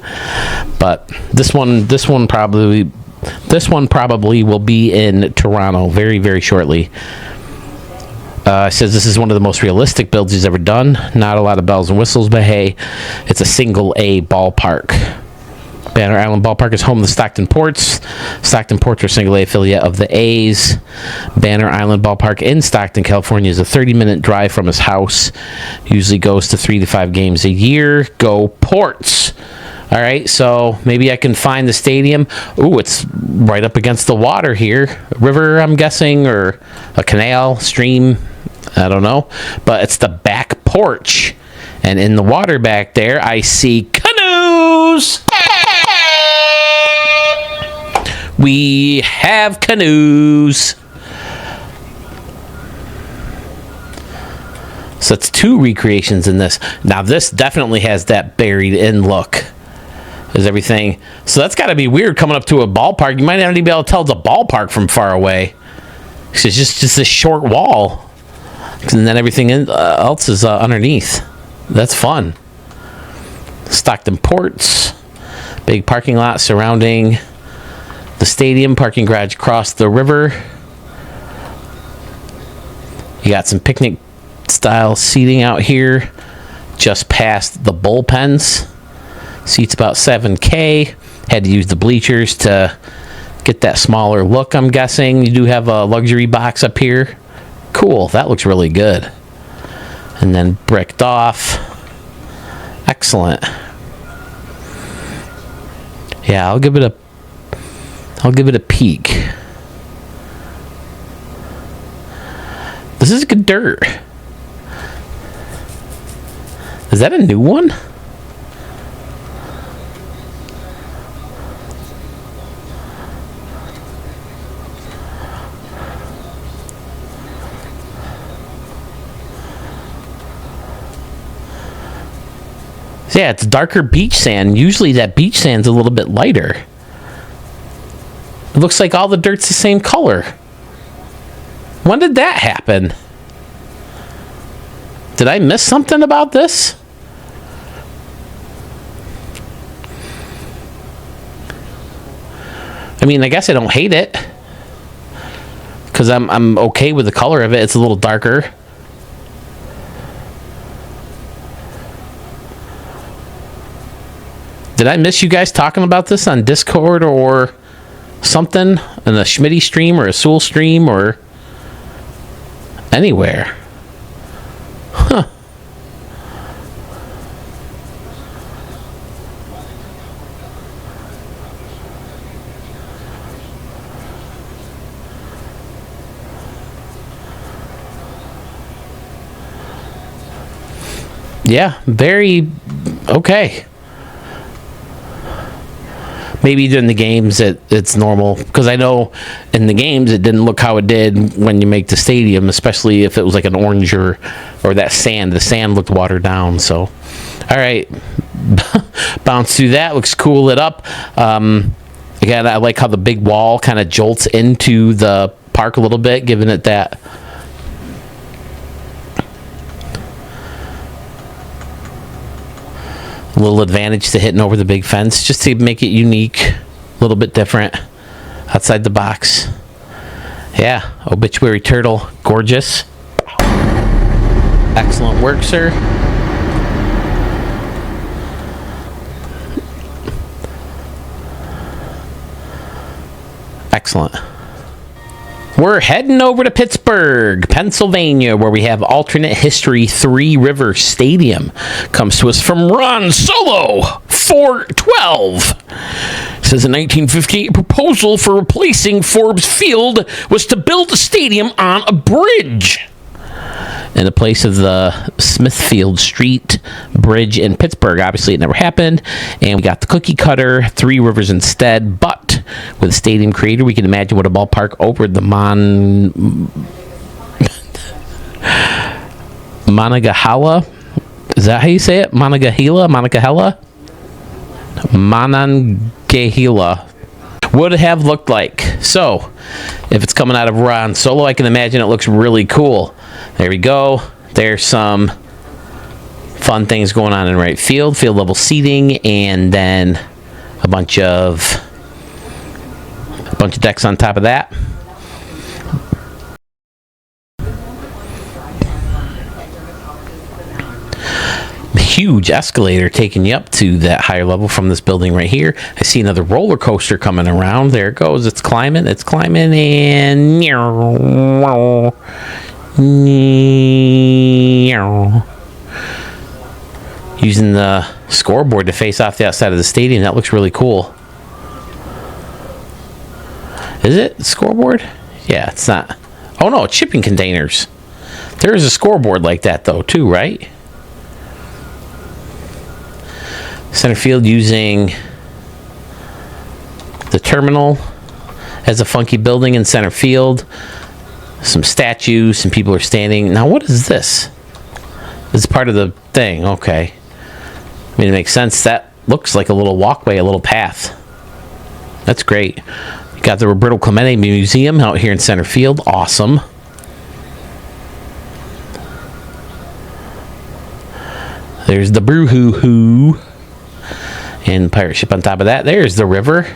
but this one probably will be in Toronto very, very shortly. Says this is one of the most realistic builds he's ever done. Not a lot of bells and whistles, but hey, it's a single A ballpark. Banner Island Ballpark is home to the Stockton Ports. Stockton Ports are a single A affiliate of the A's. Banner Island Ballpark in Stockton, California is a 30-minute drive from his house. Usually goes to 3 to 5 games a year. Go Ports. All right, so maybe I can find the stadium. Ooh, it's right up against the water here. A river, I'm guessing, or a canal, stream. I don't know. But it's the back porch. And in the water back there, I see canoes. We have canoes. So it's 2 recreations in this. Now this definitely has that buried in look. Is everything. So that's got to be weird coming up to a ballpark. You might not even be able to tell it's a ballpark from far away. It's just this short wall. And then everything else is underneath. That's fun. Stockton Ports. Big parking lot surrounding the stadium. Parking garage across the river. You got some picnic style seating out here just past the bullpens. Seats about 7K. Had to use the bleachers to get that smaller look, I'm guessing. You do have a luxury box up here. Cool, that looks really good. And then bricked off. Excellent. Yeah, I'll give it a peek. This is good dirt. Is that a new one? Yeah, it's darker beach sand. Usually that beach sand's a little bit lighter. It looks like all the dirt's the same color. When did that happen? Did I miss something about this? I mean, I guess I don't hate it. Because I'm okay with the color of it. It's a little darker. Did I miss you guys talking about this on Discord or something? In a Schmitty stream or a Sewell stream or anywhere? Huh. Yeah, very Okay. Maybe during the games it's normal, because I know in the games it didn't look how it did when you make the stadium, especially if it was like an orange or that sand. The sand looked watered down. So, all right, bounce through that. Looks cool lit up. Again, I like how the big wall kind of jolts into the park a little bit, giving it that. A little advantage to hitting over the big fence, just to make it unique, a little bit different, outside the box. Yeah, Obituary Turtle, gorgeous. Excellent work, sir. Excellent. We're heading over to Pittsburgh, Pennsylvania, where we have alternate history Three River Stadium. Comes to us from Ron Solo, 412. Says in 1958, a proposal for replacing Forbes Field was to build a stadium on a bridge in the place of the Smithfield Street Bridge in Pittsburgh. Obviously, it never happened, and we got the cookie cutter Three Rivers instead. But with a stadium creator, we can imagine what a ballpark over the Monongahela. Is that how you say it? Monongahela would have looked like. So, if it's coming out of Ron Solo, I can imagine it looks really cool. There we go. There's some fun things going on in right field level seating, and then a bunch of decks on top of that. Huge escalator taking you up to that higher level from this building right here. I see another roller coaster coming around. There it goes. It's climbing, and using the scoreboard to face off the outside of the stadium. That looks really cool. Is it scoreboard? Yeah, it's not. Oh no, it's shipping containers. There is a scoreboard like that though too, right? Center field using the terminal as a funky building in center field. Some statues, some people are standing. Now, what is this? This is part of the thing. Okay. I mean, it makes sense. That looks like a little walkway, a little path. That's great. You got the Roberto Clemente Museum out here in center field. Awesome. There's the Broo-hoo-hoo. And pirate ship on top of that. There's the river.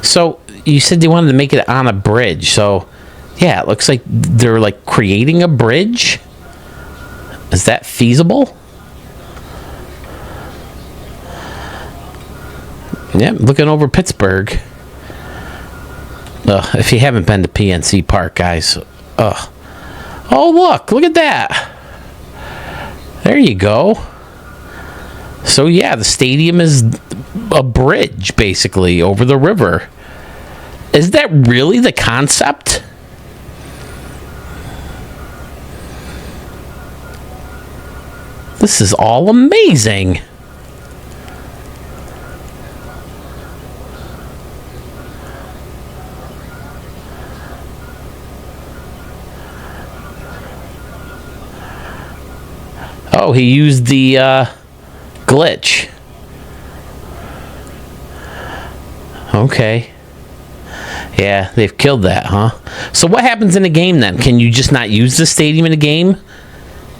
So, you said they wanted to make it on a bridge. So, yeah, it looks like they're like creating a bridge. Is that feasible? Yeah, looking over Pittsburgh. If you haven't been to PNC Park, guys. Oh, look at that. There you go. So, yeah, the stadium is a bridge, basically, over the river. Is that really the concept? This is all amazing. Oh, he used the glitch. Okay. Yeah, they've killed that, huh? So what happens in a game then? Can you just not use the stadium in a game?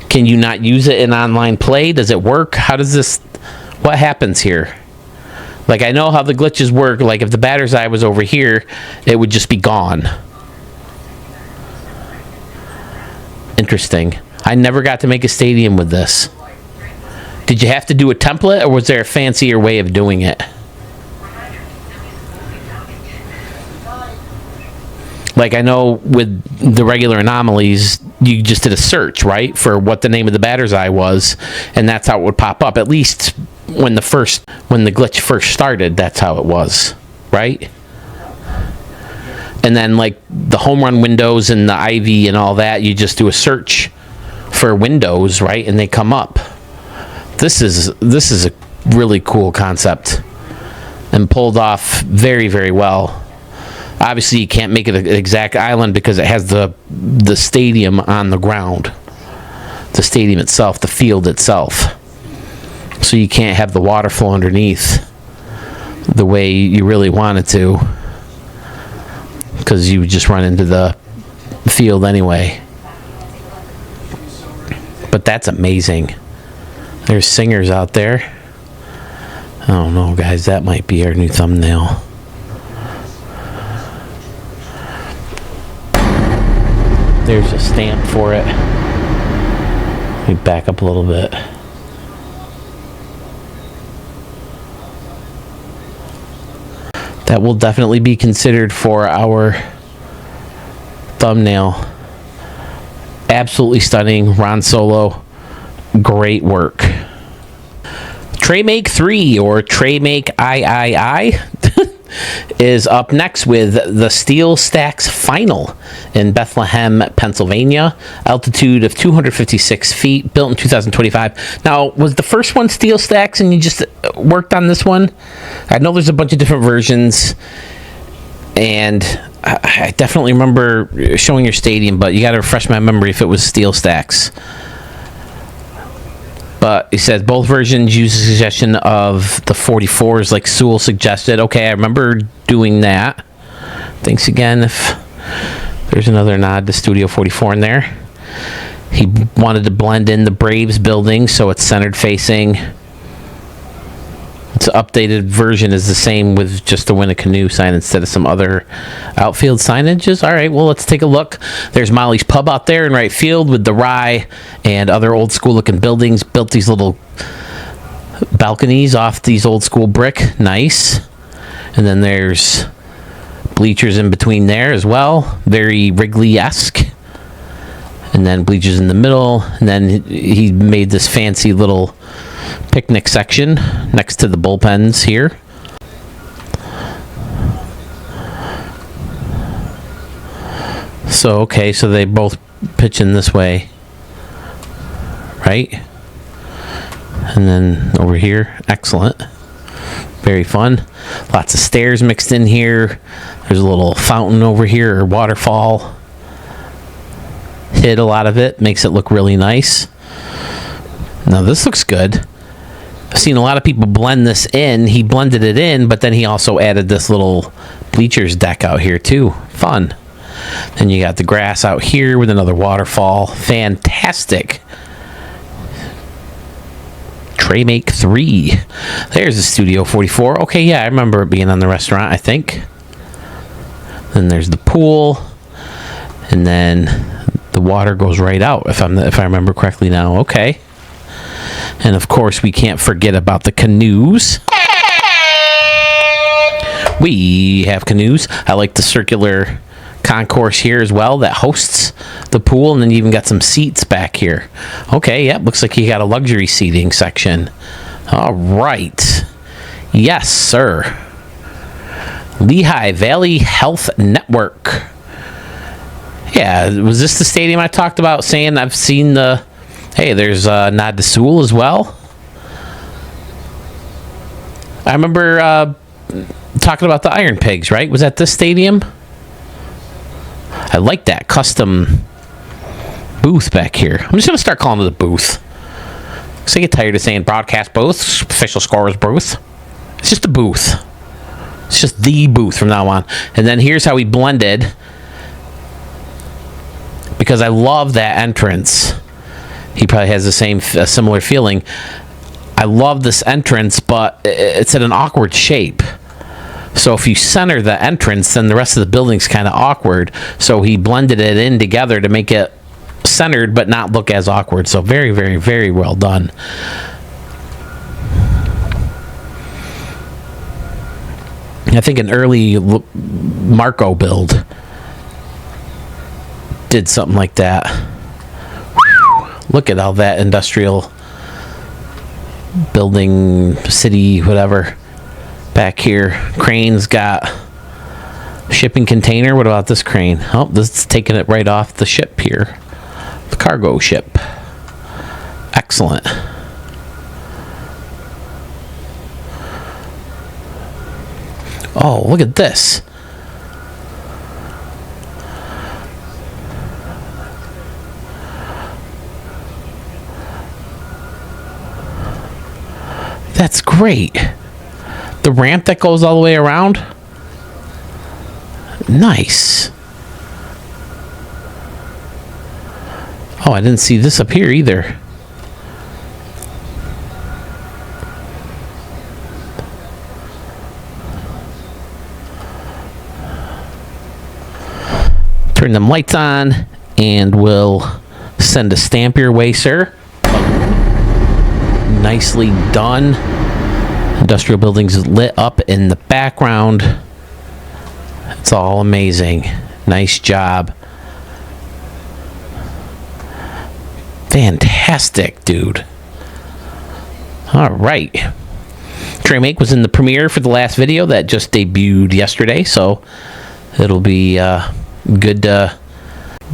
Can you not use it in online play? Does it work? How does this... What happens here? Like, I know how the glitches work. Like, if the batter's eye was over here, it would just be gone. Interesting. I never got to make a stadium with this. Did you have to do a template, or was there a fancier way of doing it? Like, I know with the regular anomalies, you just did a search, right, for what the name of the batter's eye was, and that's how it would pop up. At least when the glitch first started, that's how it was, right? And then, like, the home run windows and the Ivy and all that, you just do a search for windows, right? And they come up. This is a really cool concept and pulled off very, very well. Obviously, you can't make it an exact island because it has the stadium on the ground. The stadium itself, the field itself. So you can't have the water flow underneath the way you really want it to, because you would just run into the field anyway. But that's amazing. There's singers out there. I don't know, guys. That might be our new thumbnail. There's a stamp for it. Let me back up a little bit. That will definitely be considered for our thumbnail. Absolutely stunning. Ron Solo, great work. Tray Make 3, or Tray Make III, is up next with the Steel Stacks Final in Bethlehem, Pennsylvania. Altitude of 256 feet, built in 2025. Now, was the first one Steel Stacks and you just worked on this one? I know there's a bunch of different versions, and I definitely remember showing your stadium, but you got to refresh my memory if it was Steel Stacks. But he says both versions use a suggestion of the 44s, like Sewell suggested. Okay, I remember doing that. Thanks again. If there's another nod to Studio 44 in there. He wanted to blend in the Braves building, so it's centered facing. Its updated version is the same with just the Win a Canoe sign instead of some other outfield signages. All right, well, let's take a look. There's Molly's Pub out there in right field with the Rye and other old school looking buildings. Built these little balconies off these old school brick. Nice. And then there's bleachers in between there as well. Very Wrigley-esque. And then bleachers in the middle. And then he made this fancy little picnic section next to the bullpens here. So, okay, so they both pitch in this way, right? And then over here, excellent. Very fun. Lots of stairs mixed in here. There's a little fountain over here, or waterfall. Hid a lot of it, makes it look really nice. Now this looks good. I've seen a lot of people blend this in. He blended it in, but then he also added this little bleachers deck out here too. Fun. Then you got the grass out here with another waterfall. Fantastic. Tray Make 3. There's the Studio 44. Okay, yeah, I remember it being on the restaurant, I think. Then there's the pool. And then the water goes right out, if I remember correctly now. Okay. And of course, we can't forget about the canoes. We have canoes. I like the circular concourse here as well that hosts the pool, and then you even got some seats back here. Okay, yeah, looks like you got a luxury seating section. All right. Yes, sir. Lehigh Valley Health Network. Yeah, was this the stadium I talked about saying I've seen the... Hey, there's nod to Sewell as well. I remember talking about the Iron Pigs, right? Was that this stadium? I like that custom booth back here. I'm just going to start calling it a booth. Because I get tired of saying broadcast booth, official scorers booth. It's just a booth. It's just the booth from now on. And then here's how we blended. Because I love that entrance. He probably has a similar feeling. I love this entrance, but it's at an awkward shape. So if you center the entrance, then the rest of the building's kind of awkward. So he blended it in together to make it centered, but not look as awkward. So very, very, very well done. I think an early Marco build did something like that. Look at all that industrial building, city, whatever. Back here, crane's got shipping container. What about this crane? Oh, this is taking it right off the ship here. The cargo ship. Excellent. Oh, look at this. That's great. The ramp that goes all the way around. Nice. Oh, I didn't see this up here either. Turn them lights on, and we'll send a stamp your way, sir. Nicely done. Industrial buildings lit up in the background. It's all amazing. Nice job. Fantastic, dude. All right. Trey Make was in the premiere for the last video that just debuted yesterday, so it'll be good to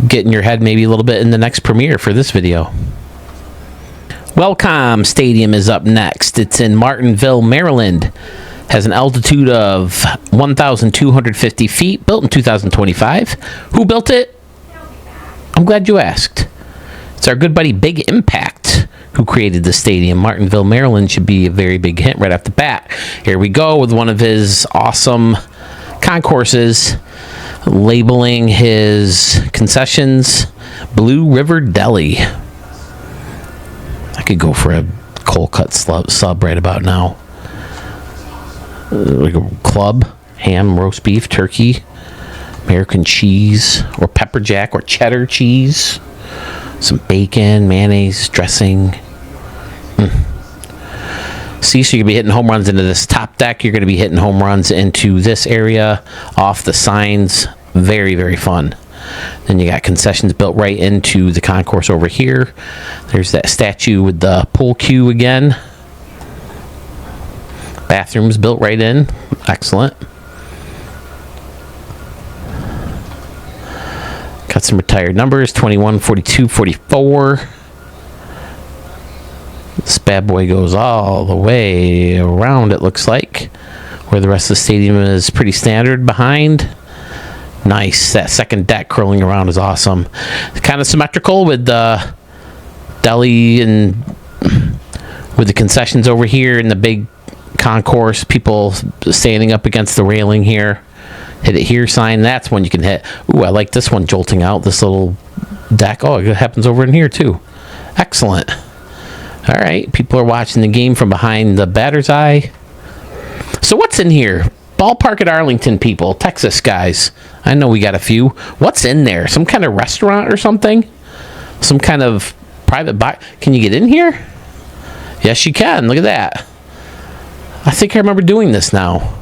get in your head maybe a little bit in the next premiere for this video. Welcome Stadium is up next. It's in Martinville, Maryland. Has an altitude of 1,250 feet, built in 2025. Who built it? I'm glad you asked. It's our good buddy Big Impact who created the stadium. Martinville, Maryland should be a very big hint right off the bat. Here we go with one of his awesome concourses, labeling his concessions Blue River Deli. I could go for a cold cut sub right about now. Like a club, ham, roast beef, turkey, American cheese, or pepper jack, or cheddar cheese, some bacon, mayonnaise, dressing. See, so you're going to be hitting home runs into this top deck. You're going to be hitting home runs into this area, off the signs. Very, very fun. Then you got concessions built right into the concourse over here. There's that statue with the pool cue again. Bathrooms built right in. Excellent. Got some retired numbers, 21, 42, 44. This bad boy goes all the way around, it looks like, where the rest of the stadium is pretty standard behind. Nice. That second deck curling around is awesome. It's kind of symmetrical with the deli and with the concessions over here and the big concourse, people standing up against the railing here. Hit it here sign. That's one you can hit. Ooh, I like this one jolting out, this little deck. Oh, it happens over in here too. Excellent. All right, people are watching the game from behind the batter's eye. So what's in here? Ballpark at Arlington, people, Texas guys. I know we got a few. What's in there? Some kind of restaurant or something? Some kind of private bar? Can you get in here? Yes, you can. Look at that. I think I remember doing this now.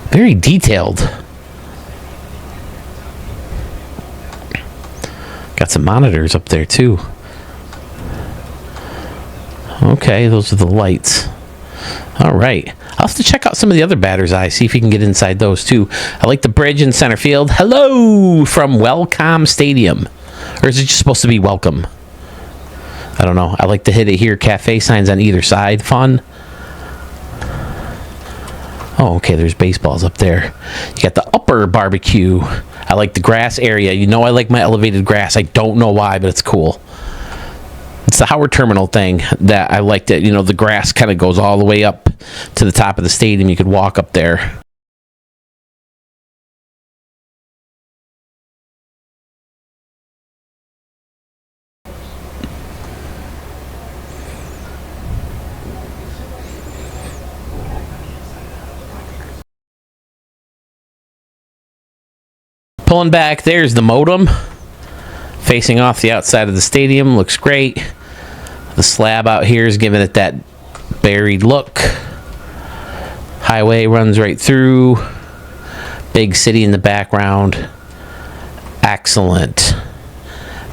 Very detailed. Got some monitors up there too. Okay, those are the lights. All right. I'll have to check out some of the other batter's eyes, see if you can get inside those too. I like the bridge in center field. Hello from Welcome Stadium. Or is it just supposed to be welcome? I don't know. I like to hit it here. Cafe signs on either side. Fun. Oh, okay. There's baseballs up there. You got the upper barbecue. I like the grass area. You know I like my elevated grass. I don't know why, but it's cool. It's the Howard Terminal thing that I liked it. You know, the grass kind of goes all the way up to the top of the stadium. You could walk up there. Pulling back, there's the modem. Facing off the outside of the stadium. Looks great. The slab out here is giving it that buried look. Highway runs right through. Big city in the background. Excellent.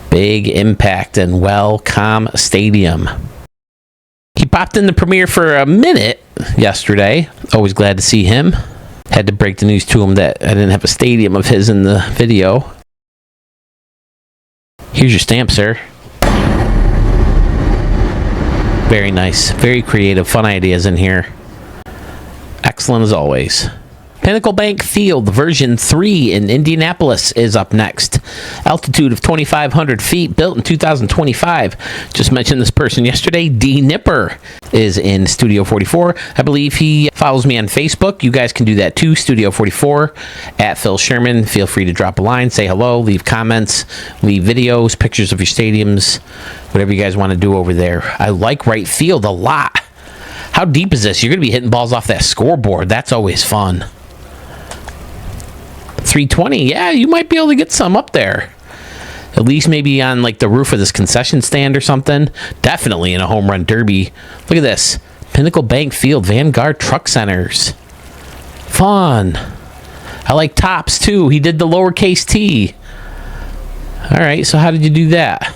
Big Impact and Welcome Stadium. He popped in the premiere for a minute yesterday. Always glad to see him. Had to break the news to him that I didn't have a stadium of his in the video. Here's your stamp, sir. Very nice. Very creative. Fun ideas in here. Excellent as always. Pinnacle Bank Field version 3 in Indianapolis is up next. Altitude of 2,500 feet, built in 2025. Just mentioned this person yesterday. D. Nipper is in Studio 44. I believe he follows me on Facebook. You guys can do that too. Studio 44 at Phil Sherman. Feel free to drop a line, say hello, leave comments, leave videos, pictures of your stadiums, whatever you guys want to do over there. I like right field a lot. How deep is this? You're going to be hitting balls off that scoreboard. That's always fun. 320, yeah, you might be able to get some up there. At least maybe on like the roof of this concession stand or something. Definitely in a home run derby. Look at this. Pinnacle Bank Field, Vanguard Truck Centers. Fun. I like tops too. He did the lowercase t. All right, so how did you do that?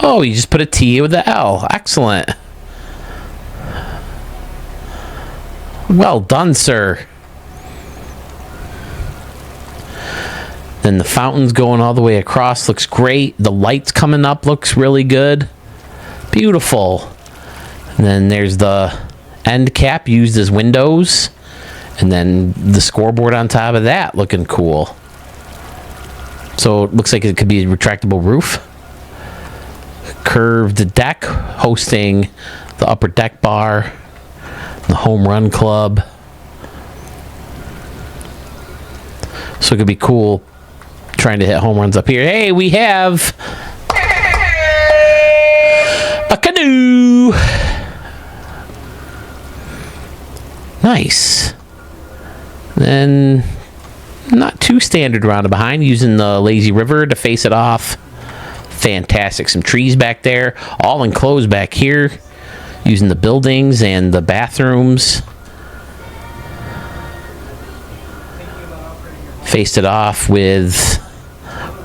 Oh, you just put a T with the L. Excellent. Well done, sir. Then the fountain's going all the way across. Looks great. The lights coming up looks really good. Beautiful. And then there's the end cap used as windows. And then the scoreboard on top of that looking cool. So it looks like it could be a retractable roof. Curved deck hosting the upper deck bar. The home run club. So it could be cool trying to hit home runs up here. Hey, we have a canoe. Nice. Then not too standard around behind, using the lazy river to face it off. Fantastic. Some trees back there, all enclosed back here. Using the buildings and the bathrooms. Faced it off with,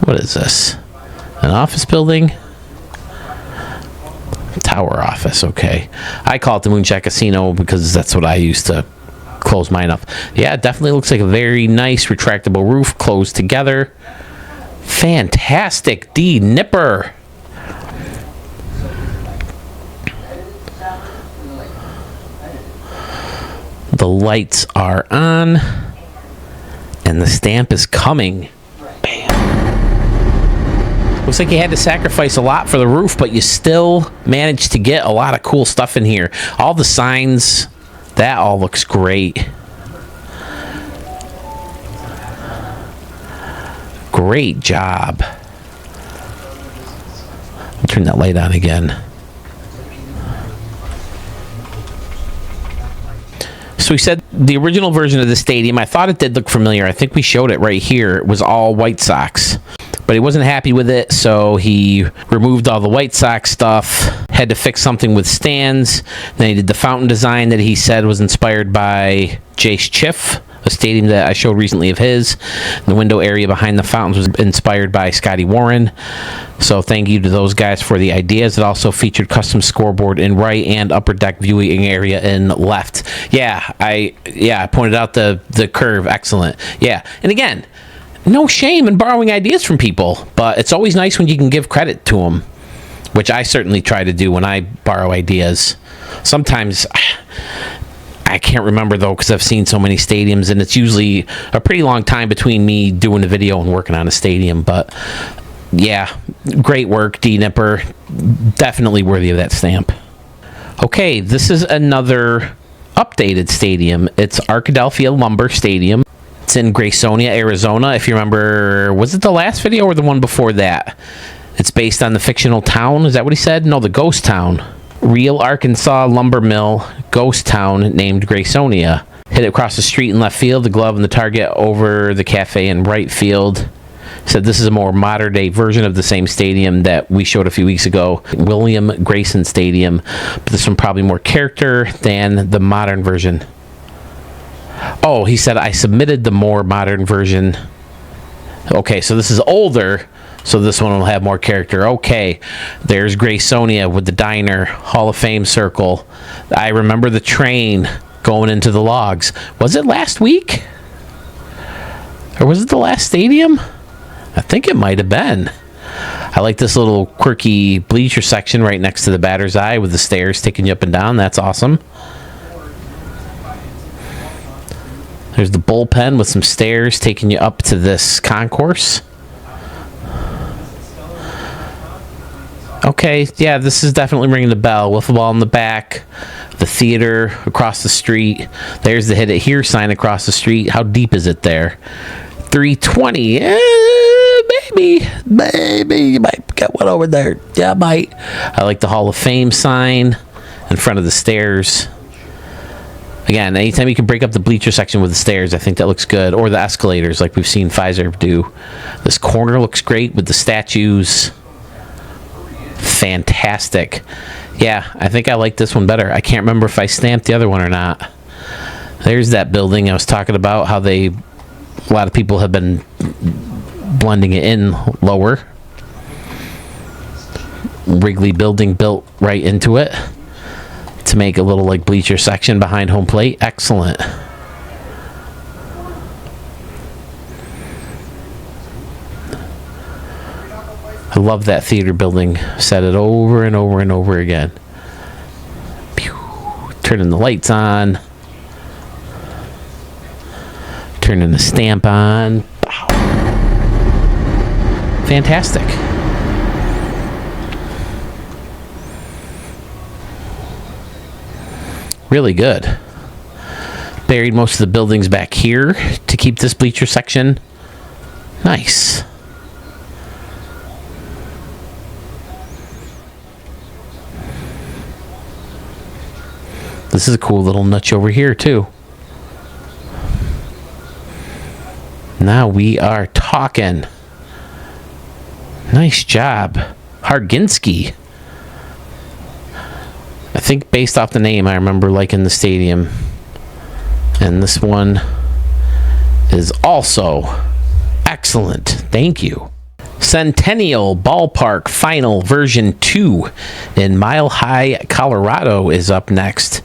what is this? An office building? Tower office, okay. I call it the Moonshot Casino because that's what I used to close mine up. Yeah, it definitely looks like a very nice retractable roof closed together. Fantastic, D. Nipper. The lights are on, and the stamp is coming. Bam. Looks like you had to sacrifice a lot for the roof, but you still managed to get a lot of cool stuff in here. All the signs, that all looks great. Great job. I'll turn that light on again. So we said the original version of the stadium, I thought it did look familiar. I think we showed it right here. It was all White Sox. But he wasn't happy with it, so he removed all the White Sox stuff, had to fix something with stands. Then he did the fountain design that he said was inspired by Jace Chiff, a stadium that I showed recently of his. The window area behind the fountains was inspired by Scotty Warren. So thank you to those guys for the ideas. It also featured custom scoreboard in right and upper deck viewing area in left. I pointed out the curve. Excellent. Yeah, and again, no shame in borrowing ideas from people, but it's always nice when you can give credit to them, which I certainly try to do when I borrow ideas. Sometimes I can't remember, though, because I've seen so many stadiums, and it's usually a pretty long time between me doing a video and working on a stadium. But yeah, great work, D. Nipper. Definitely worthy of that stamp. Okay, this is another updated stadium. It's Arkadelphia Lumber Stadium. It's in Graysonia, Arizona. If you remember, was it the last video or the one before that? It's based on the fictional town. Is that what he said? No, the ghost town. Real Arkansas lumber mill, ghost town named Graysonia. Hit it across the street in left field, the glove and the target over the cafe in right field. Said this is a more modern day version of the same stadium that we showed a few weeks ago, William Grayson Stadium. But this one probably more character than the modern version. Oh, he said I submitted the more modern version. Okay, so this is older. So this one will have more character. Okay, there's Graysonia with the diner, Hall of Fame circle. I remember the train going into the logs. Was it last week? Or was it the last stadium? I think it might have been. I like this little quirky bleacher section right next to the batter's eye with the stairs taking you up and down. That's awesome. There's the bullpen with some stairs taking you up to this concourse. Okay, yeah, this is definitely ringing the bell. Wiffle ball in the back, the theater across the street. There's the hit it here sign across the street. How deep is it there? 320. Maybe you might get one over there. Yeah, might. I like the Hall of Fame sign in front of the stairs. Again, anytime you can break up the bleacher section with the stairs, I think that looks good. Or the escalators, like we've seen Pfizer do. This corner looks great with the statues. Fantastic. Yeah, I think I like this one better. I can't remember if I stamped the other one or not. There's that building I was talking about, how a lot of people have been blending it in lower. Wrigley building built right into it to make a little like bleacher section behind home plate. Excellent. I love that theater building. Said it over and over and over again. Pew. Turning the lights on. Turning the stamp on. Pow. Fantastic. Really good. Buried most of the buildings back here to keep this bleacher section nice. This is a cool little notch over here too. Now we are talking. Nice job, Harginski. I think based off the name, I remember liking the stadium. And this one is also excellent. Thank you. Centennial Ballpark Final Version 2 in Mile High, Colorado is up next.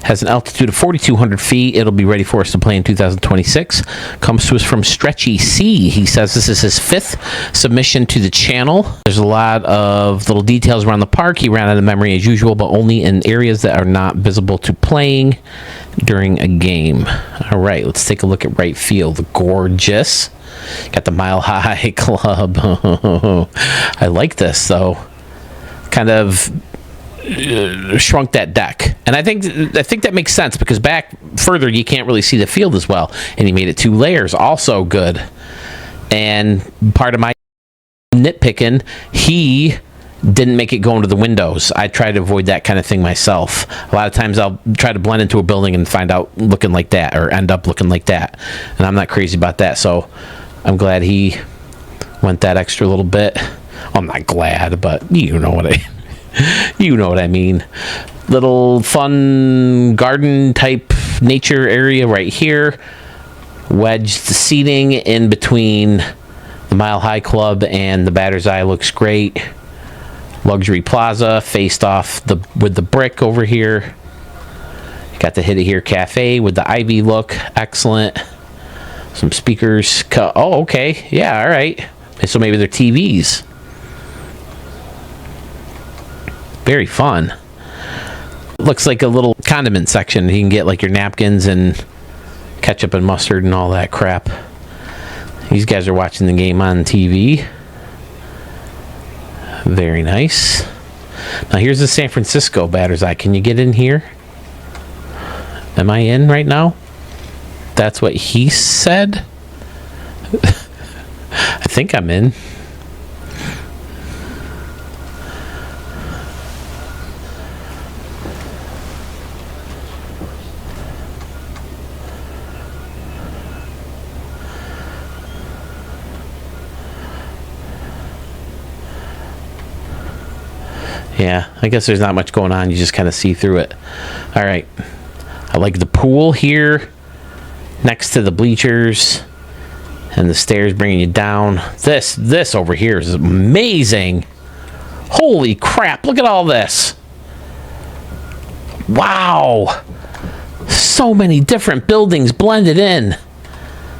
Has an altitude of 4,200 feet. It'll be ready for us to play in 2026. Comes to us from Stretchy C. He says this is his 5th submission to the channel. There's a lot of little details around the park. He ran out of memory as usual, but only in areas that are not visible to playing during a game. All right, let's take a look at right field. Gorgeous. Got the Mile High Club. I like this, though. Kind of shrunk that deck, and I think that makes sense because back further you can't really see the field as well, and he made it 2 layers, also good. And part of my nitpicking, he didn't make it go into the windows. I try to avoid that kind of thing myself. A lot of times I'll try to blend into a building and find out looking like that, or end up looking like that, and I'm not crazy about that. So I'm glad he went that extra little bit. Well, I'm not glad, but you know what I mean. Little fun garden type nature area right here. Wedged the seating in between the Mile High Club and the Batter's Eye looks great. Luxury Plaza faced off with the brick over here. Got the Hit It Here Cafe with the Ivy look. Excellent. Some speakers. Oh, okay. Yeah, all right. So maybe they're TVs. Very fun. Looks like a little condiment section. You can get like your napkins and ketchup and mustard and all that crap. These guys are watching the game on TV. Very nice. Now here's the San Francisco Batter's Eye. Can you get in here? Am I in right now? That's what he said. I think I'm in. Yeah, I guess there's not much going on. You just kind of see through it. All right. I like the pool here next to the bleachers and the stairs bringing you down. This over here is amazing. Holy crap. Look at all this. Wow. So many different buildings blended in.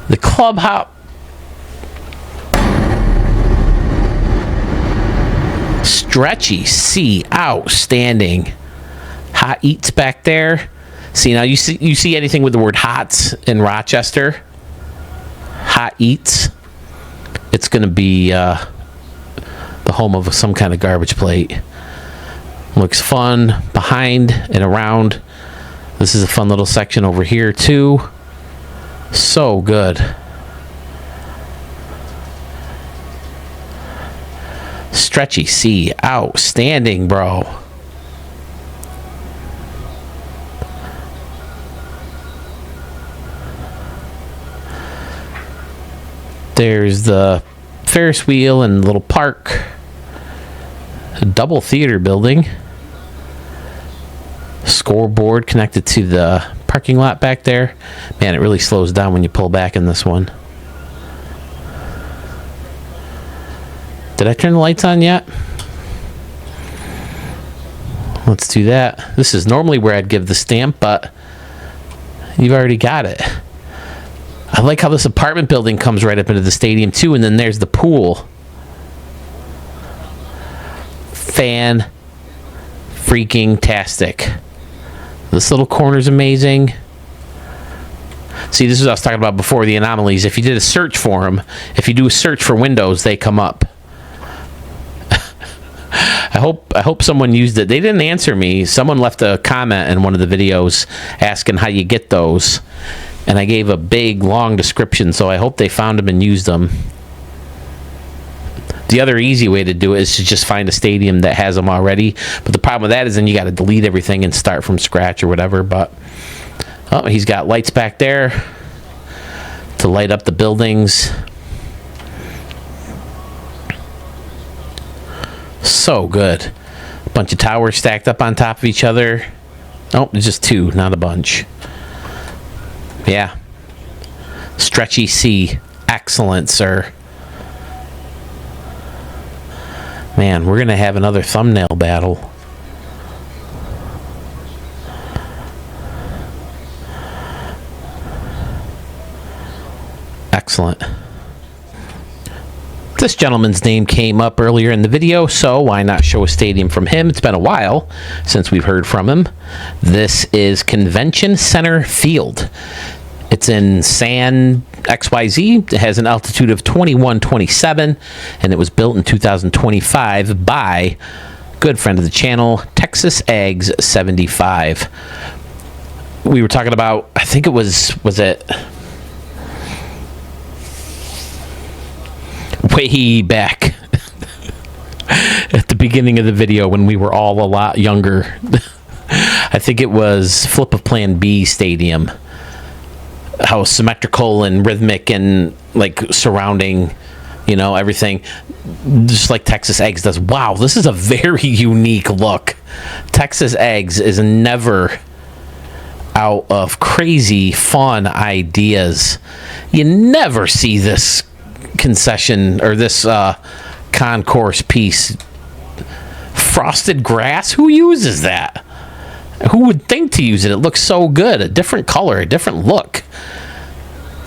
The clubhouse. Stretchy C, outstanding. Hot Eats back there. See, now you see anything with the word hots in Rochester? Hot Eats. It's going to be the home of some kind of garbage plate. Looks fun behind and around. This is a fun little section over here too. So good. Stretchy C, outstanding, bro. There's the Ferris wheel and little park. A double theater building. Scoreboard connected to the parking lot back there. Man, it really slows down when you pull back in this one. Did I turn the lights on yet? Let's do that. This is normally where I'd give the stamp, but you've already got it. I like how this apartment building comes right up into the stadium too, and then there's the pool. Fan freaking tastic. This little corner's amazing. See, this is what I was talking about before, the anomalies. If you did a search for them, if you do a search for windows, they come up. I hope someone used it. They didn't answer me. Someone left a comment in one of the videos asking how you get those. And I gave a big, long description, so I hope they found them and used them. The other easy way to do it is to just find a stadium that has them already. But the problem with that is then you got to delete everything and start from scratch or whatever. But oh, he's got lights back there to light up the buildings. So good. A bunch of towers stacked up on top of each other. Oh, there's just two, not a bunch. Yeah. Stretchy C. Excellent, sir. Man, we're going to have another thumbnail battle. Excellent. This gentleman's name came up earlier in the video, so why not show a stadium from him? It's been a while since we've heard from him. This is Convention Center Field. It's in San XYZ. It has an altitude of 2127, and it was built in 2025 by good friend of the channel, Texas Eggs 75. We were talking about, I think it was it way back at the beginning of the video when we were all a lot younger. I think it was Flip of Plan B Stadium. How symmetrical and rhythmic and like surrounding, you know, everything, just like Texas Eggs does. Wow, this is a very unique look. Texas Eggs is never out of crazy fun ideas. You never see this concession or this concourse piece. Frosted grass, who uses that? Who would think to use it? It looks so good. A different color, a different look.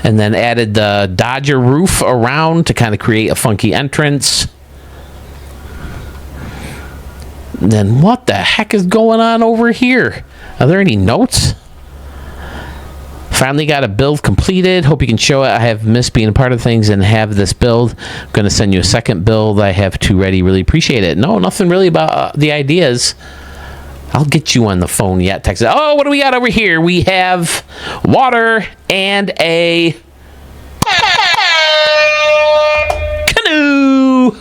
And then added the Dodger roof around to kind of create a funky entrance. And then what the heck is going on over here? Are there any notes? Finally got a build completed. Hope you can show it. I have missed being a part of things and have this build. I'm going to send you a second build. I have two ready. Really appreciate it. No, nothing really about the ideas. I'll get you on the phone yet, Texas. Oh, what do we got over here? We have water and a canoe.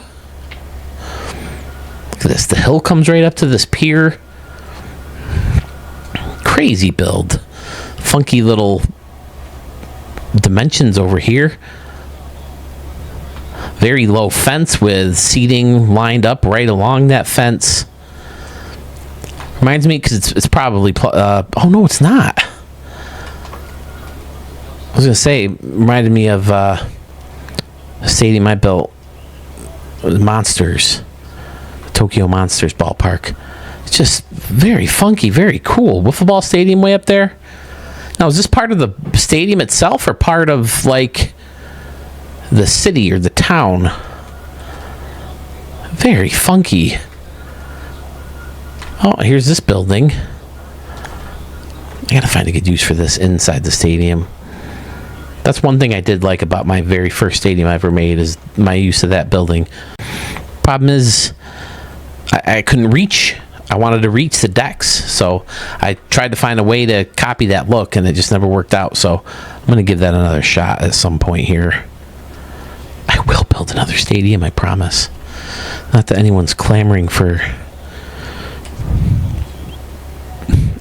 Look at this. The hill comes right up to this pier. Crazy build. Funky little dimensions over here. Very low fence with seating lined up right along that fence. Reminds me, because it's probably... oh, no, it's not. I was going to say, reminded me of a stadium I built. Monsters. Tokyo Monsters Ballpark. It's just very funky, very cool. Wiffle ball stadium way up there. Now, is this part of the stadium itself or part of, like, the city or the town? Very funky. Oh, here's this building. I gotta find a good use for this inside the stadium. That's one thing I did like about my very first stadium I ever made, is my use of that building. Problem is, I couldn't reach. I wanted to reach the decks, so I tried to find a way to copy that look, and it just never worked out. So I'm going to give that another shot at some point here. I will build another stadium, I promise. Not that anyone's clamoring for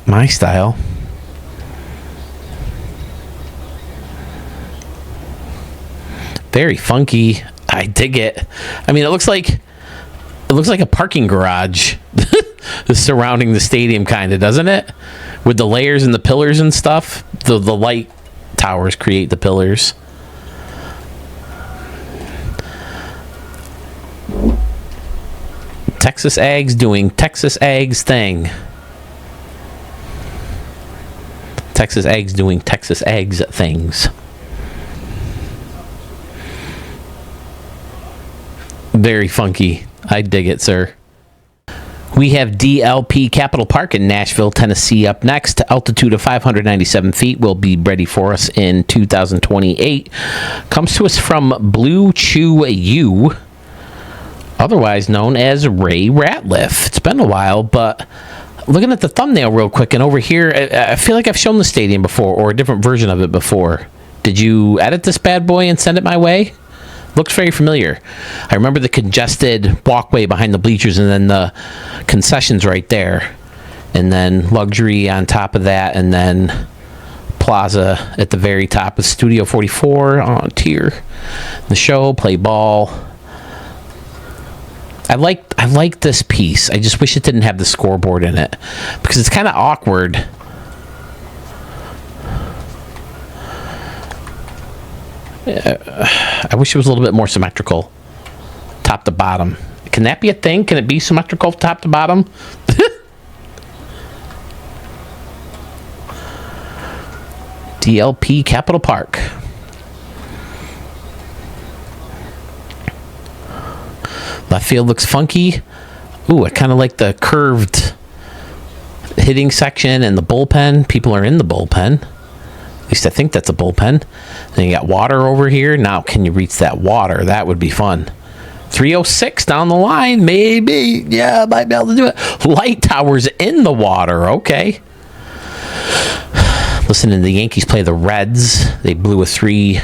my style. Very funky. I dig it. I mean, it looks like a parking garage surrounding the stadium, kind of, doesn't it? With the layers and the pillars and stuff. The light towers create the pillars. Texas Ags doing Texas Ags thing. Texas Ags doing Texas Ags things. Very funky. I dig it, sir. We have DLP Capital Park in Nashville, Tennessee up next. Altitude of 597 feet will be ready for us in 2028. Comes to us from Blue Chew U, otherwise known as Ray Ratliff. It's been a while, but looking at the thumbnail real quick, and over here, I feel like I've shown the stadium before, or a different version of it before. Did you edit this bad boy and send it my way? Looks very familiar. I remember the congested walkway behind the bleachers, and then the concessions right there, and then luxury on top of that, and then plaza at the very top with Studio 44 on tier. The show, play ball. I like this piece. I just wish it didn't have the scoreboard in it, because it's kind of awkward. I wish it was a little bit more symmetrical, top to bottom. Can that be a thing? Can it be symmetrical top to bottom? DLP Capital Park. Left field looks funky. Ooh, I kind of like the curved hitting section and the bullpen. People are in the bullpen. At least I think that's a bullpen. Then you got water over here. Now, can you reach that water? That would be fun. 306 down the line, maybe. Yeah, I might be able to do it. Light towers in the water. Okay. Listening to the Yankees play the Reds. They blew a 3-0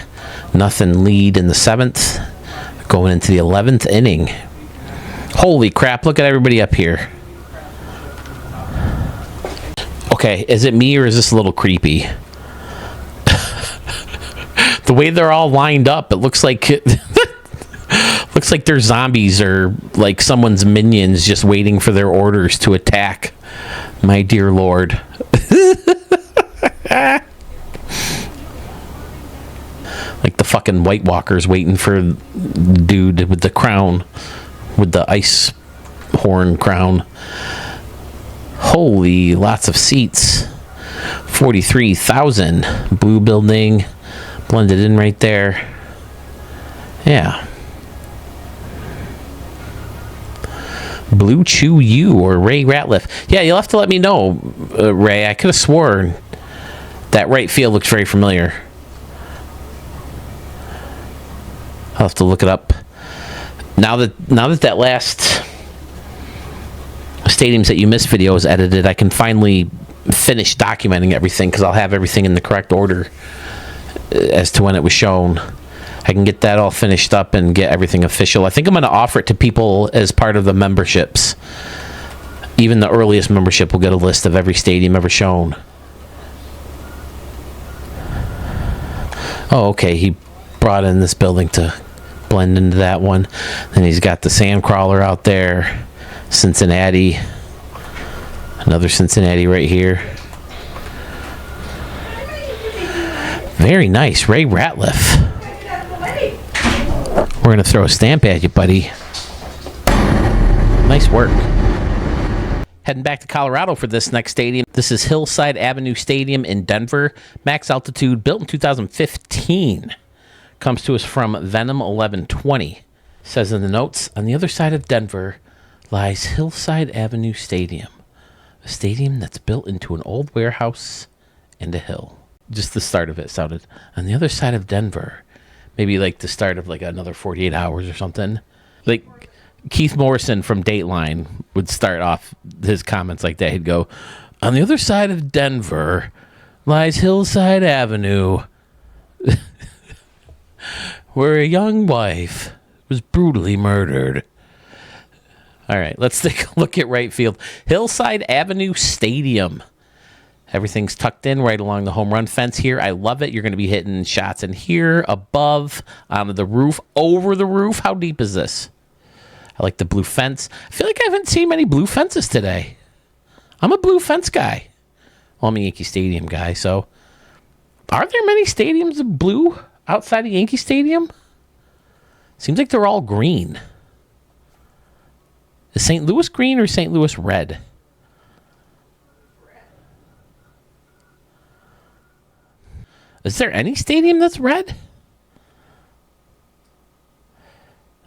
lead in the 7th. Going into the 11th inning. Holy crap, look at everybody up here. Okay, is it me or is this a little creepy? The way they're all lined up, it looks like looks like they're zombies or like someone's minions just waiting for their orders to attack. My dear Lord. Like the fucking White Walkers waiting for the dude with the crown, with the ice horn crown. Holy, lots of seats. 43,000. Blue building. Blended in right there. Yeah. Blue Chew U or Ray Ratliff. Yeah, you'll have to let me know, Ray. I could have sworn that right field looks very familiar. I'll have to look it up. Now that last Stadiums That You Missed video is edited, I can finally finish documenting everything, because I'll have everything in the correct order as to when it was shown. I can get that all finished up and get everything official. I think I'm going to offer it to people as part of the memberships. Even the earliest membership will get a list of every stadium ever shown. Oh, okay. He brought in this building to blend into that one. Then he's got the Sandcrawler out there. Cincinnati. Another Cincinnati right here. Very nice. Ray Ratliff. We're going to throw a stamp at you, buddy. Nice work. Heading back to Colorado for this next stadium. This is Hillside Avenue Stadium in Denver. Max altitude, built in 2015. Comes to us from Venom 1120. Says in the notes, on the other side of Denver lies Hillside Avenue Stadium. A stadium that's built into an old warehouse and a hill. Just the start of it sounded. On the other side of Denver. Maybe like the start of like another 48 hours or something. Like Keith Morrison from Dateline would start off his comments like that. He'd go, on the other side of Denver lies Hillside Avenue, where a young wife was brutally murdered. All right, let's take a look at right field. Hillside Avenue Stadium. Everything's tucked in right along the home run fence here. I love it. You're going to be hitting shots in here, above, onto the roof, over the roof. How deep is this? I like the blue fence. I feel like I haven't seen many blue fences today. I'm a blue fence guy. Well, I'm a Yankee Stadium guy, so. Are there many stadiums of blue outside of Yankee Stadium? Seems like they're all green. Is St. Louis green or St. Louis red? Is there any stadium that's red?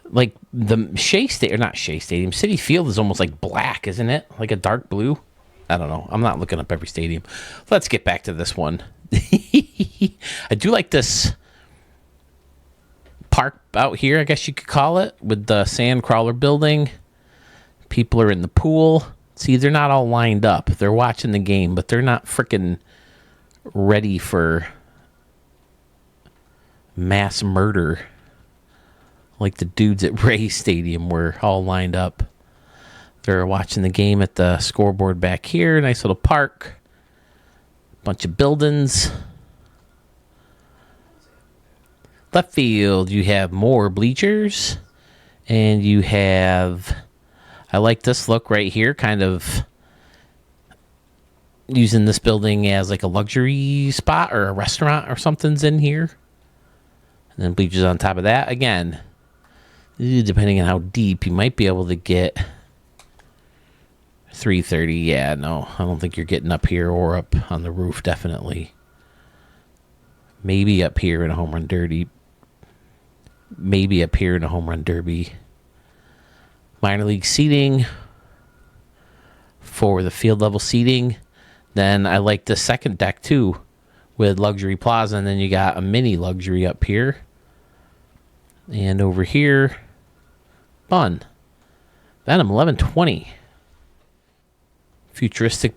Like the Shea Stadium, or not Shea Stadium, Citi Field is almost like black, isn't it? Like a dark blue? I don't know. I'm not looking up every stadium. Let's get back to this one. I do like this park out here, I guess you could call it, with the sand crawler building. People are in the pool. See, they're not all lined up. They're watching the game, but they're not freaking ready for mass murder like the dudes at Ray Stadium were all lined up. They're watching the game at the scoreboard back here. Nice little park. Bunch of buildings. Left field, you have more bleachers. And you have... I like this look right here, kind of using this building as like a luxury spot or a restaurant or something's in here. And then bleachers on top of that. Again, depending on how deep, you might be able to get 330. Yeah, no, I don't think you're getting up here or up on the roof, definitely. Maybe up here in a home run derby. Maybe up here in a home run derby. Minor league seating for the field level seating. Then I like the second deck too with luxury plaza, and then you got a mini luxury up here. And over here, fun. Venom 1120. Futuristic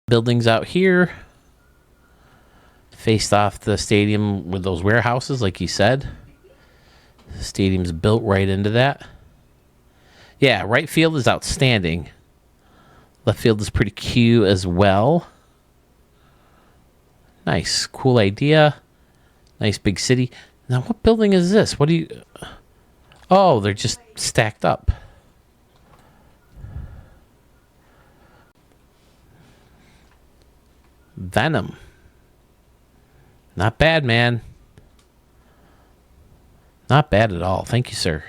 buildings out here. Faced off the stadium with those warehouses, like you said. The stadium's built right into that. Yeah, right field is outstanding. Left field is pretty cute as well. Nice, cool idea. Nice big city. Now, what building is this? What do you... Oh, they're just stacked up. Venom. Not bad, man. Not bad at all. Thank you, sir.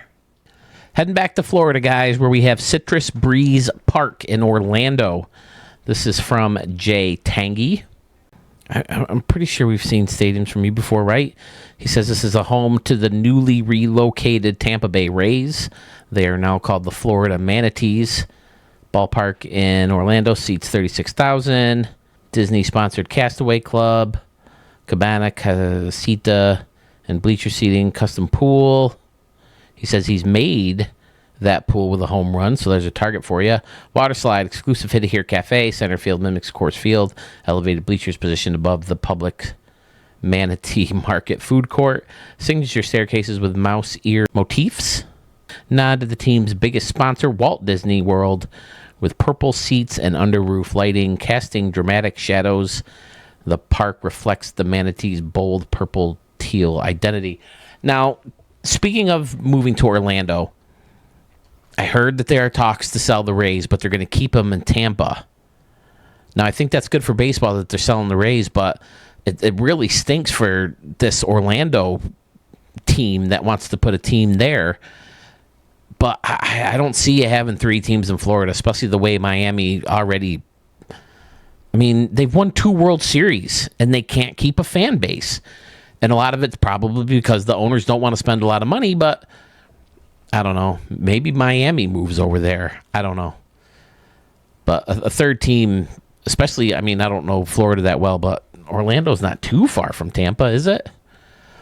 Heading back to Florida, guys, where we have Citrus Breeze Park in Orlando. This is from Jay Tangy. I'm pretty sure we've seen stadiums from you before, right? He says this is a home to the newly relocated Tampa Bay Rays. They are now called the Florida Manatees. Ballpark in Orlando seats 36,000. Disney-sponsored Castaway Club, Cabana, Casita, and bleacher seating, custom pool. He says he's made that pool with a home run, so there's a target for you. Water slide, exclusive Hit It Here Cafe, center field mimics Coors Field, elevated bleachers positioned above the public Manatee Market food court, signature staircases with mouse ear motifs. Nod to the team's biggest sponsor, Walt Disney World, with purple seats and under roof lighting, casting dramatic shadows. The park reflects the Manatee's bold purple teal identity. Now, speaking of moving to Orlando, I heard that there are talks to sell the Rays, but they're going to keep them in Tampa. Now, I think that's good for baseball that they're selling the Rays, but it really stinks for this Orlando team that wants to put a team there. But I don't see you having three teams in Florida, especially the way Miami already... I mean, they've won 2 World Series, and they can't keep a fan base. And a lot of it's probably because the owners don't want to spend a lot of money, but I don't know. Maybe Miami moves over there. I don't know. But a third team, especially, I mean, I don't know Florida that well, but Orlando's not too far from Tampa, is it?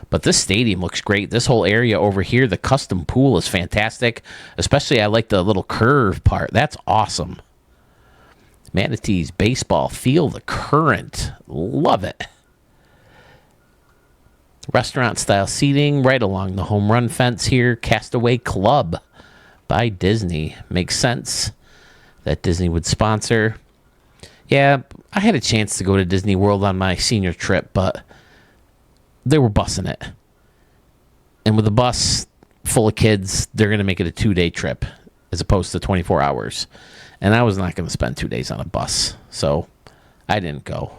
But this stadium looks great. This whole area over here, the custom pool is fantastic. Especially, I like the little curve part. That's awesome. Manatees, baseball, feel the current. Love it. Restaurant-style seating right along the home run fence here. Castaway Club by Disney. Makes sense that Disney would sponsor. Yeah, I had a chance to go to Disney World on my senior trip, but they were bussing it. And with a bus full of kids, they're going to make it a 2-day trip as opposed to 24 hours. And I was not going to spend 2 days on a bus, so I didn't go.